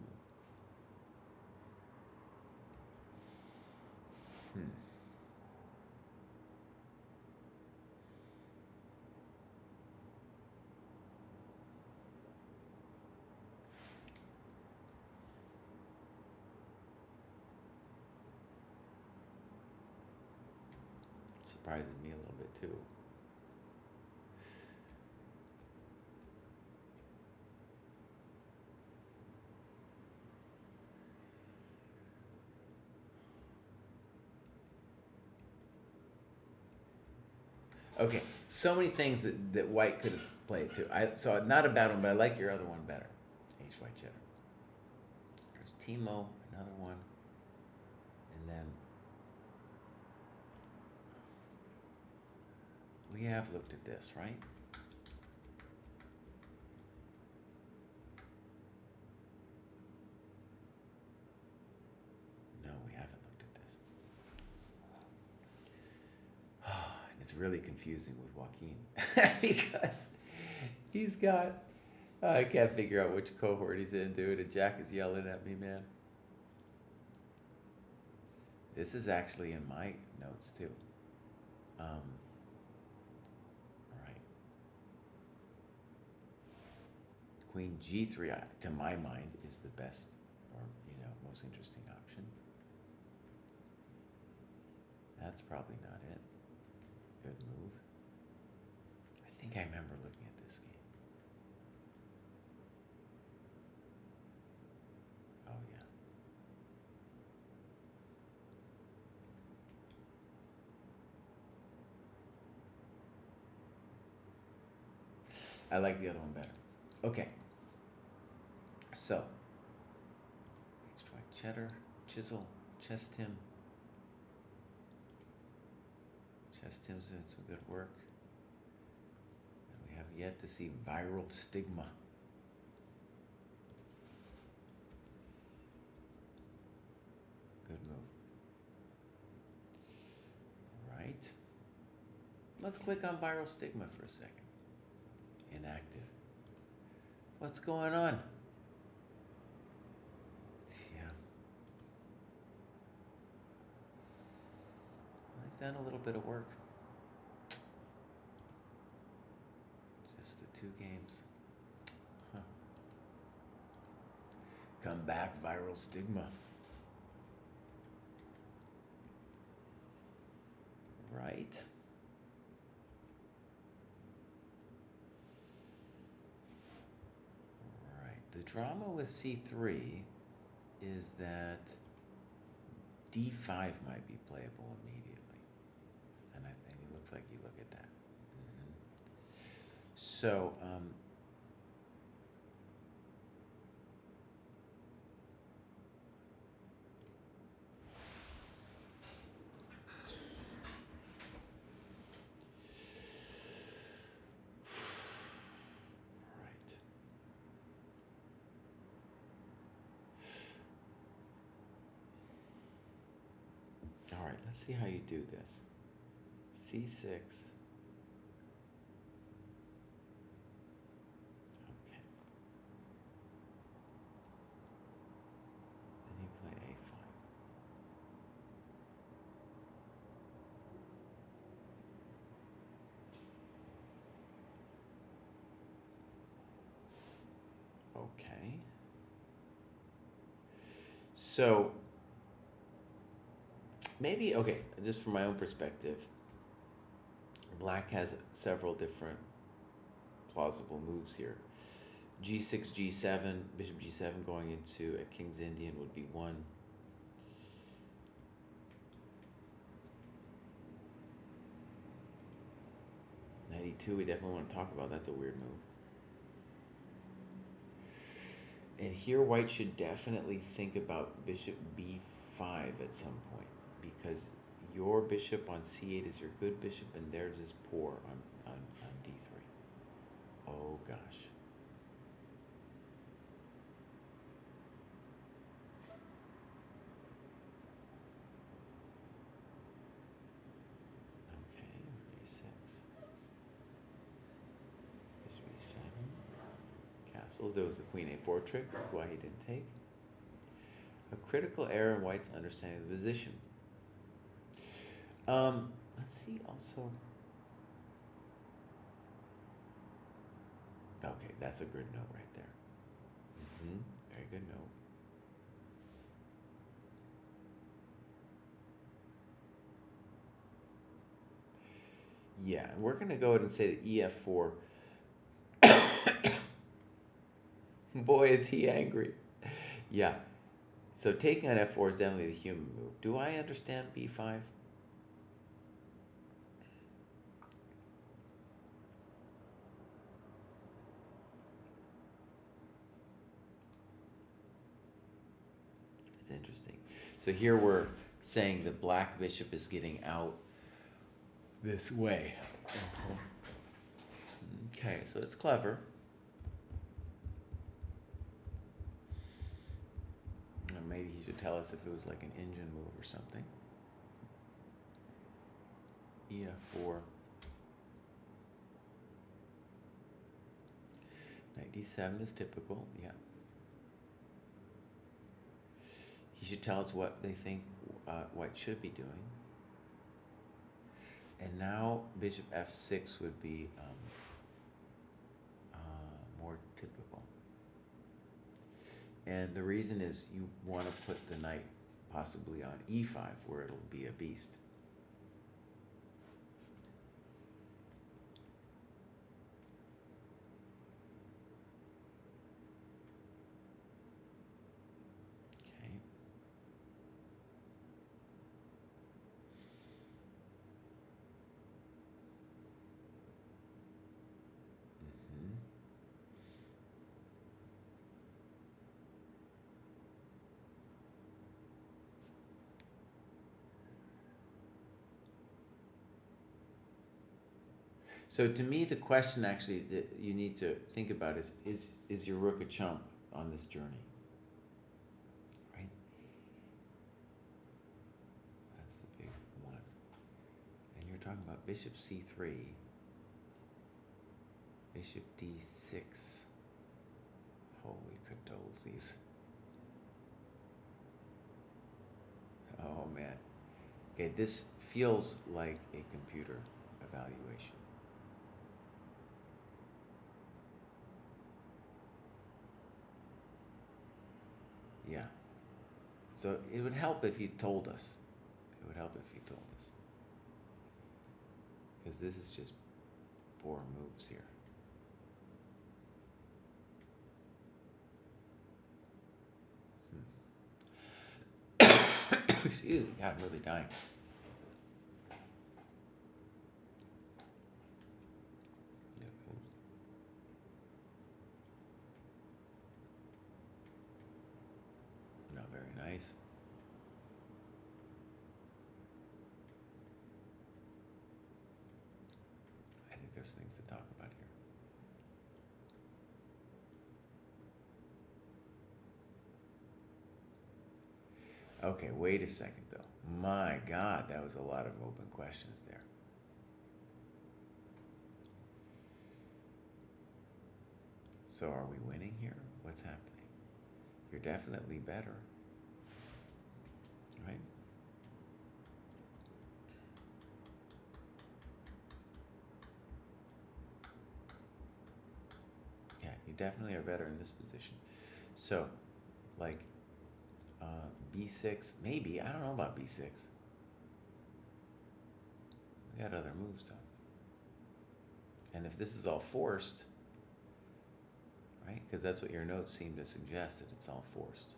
[SPEAKER 1] Surprises me a little bit too. Okay, so many things that white could have played too. So not a bad one, but I like your other one better. H white cheddar. There's Timo, another one, and then we have looked at this, right? No, we haven't looked at this. And it's really confusing with Joaquin because he's got, I can't figure out which cohort he's in, dude, and Jack is yelling at me, man. This is actually in my notes too. Right. Queen G3, to my mind, is the best or most interesting option. That's probably not it. Good move. I think I remember looking at this game. Oh yeah. I like the other one better. Okay. So, H white cheddar, chisel, chess Tim. Chess Tim's doing some good work. And we have yet to see viral stigma. Good move. Right. Let's click on viral stigma for a second. Inactive. What's going on? Yeah. I've done a little bit of work. Just the 2 games. Huh. Come back, viral stigma. Right. The drama with C3 is that D5 might be playable immediately. And I think it looks like you look at that. So, all right, let's see how you do this. C6. Okay. Then you play A5. Okay. So maybe, okay, just from my own perspective, black has several different plausible moves here. G6, G7, bishop G7 going into a King's Indian would be one. Knight E2, we definitely want to talk about. That's a weird move. And here white should definitely think about bishop B5 at some point, because your bishop on C8 is your good bishop and theirs is poor on D3. Oh gosh. Okay, A6. Bishop E7. Castles. There was the Queen A4 trick, why he didn't take. A critical error in white's understanding of the position. Let's see also. Okay, that's a good note right there. Very good note. Yeah, and we're going to go ahead and say that EF4. Boy, is he angry. Yeah. So taking on F4 is definitely the human move. Do I understand B5? It's interesting. So here we're saying the black bishop is getting out this way. Okay, so it's clever. Maybe he should tell us if it was like an engine move or something. EF4. Knight D7 is typical, yeah. He should tell us what they think white should be doing. And now bishop F6 would be more typical. And the reason is you want to put the knight possibly on E5 where it'll be a beast. Okay. So to me, the question actually that you need to think about is your rook a chump on this journey? Right? That's the big one. And you're talking about bishop C3, bishop D6. Holy condolences. Oh man. Okay, this feels like a computer evaluation. Yeah. So it would help if you told us. It would help if you told us. Because this is just poor moves here. Excuse me, God, I'm really dying. Not very nice. I think there's things to talk about here. Okay, wait a second though. My God, that was a lot of open questions there. So are we winning here? What's happening? You're definitely better. Right? Yeah, You definitely are better in this position. So, like, b6, maybe. I don't know about b6. We got other moves, though. And if this is all forced, right? Because that's what your notes seem to suggest, that it's all forced.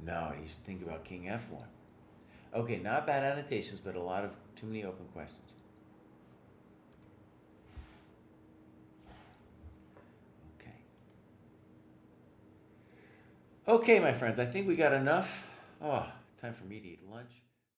[SPEAKER 1] No, you should think about king f1. Okay, not bad annotations, but a lot of too many open questions. Okay. Okay, my friends, I think we got enough. Oh, it's time for me to eat lunch.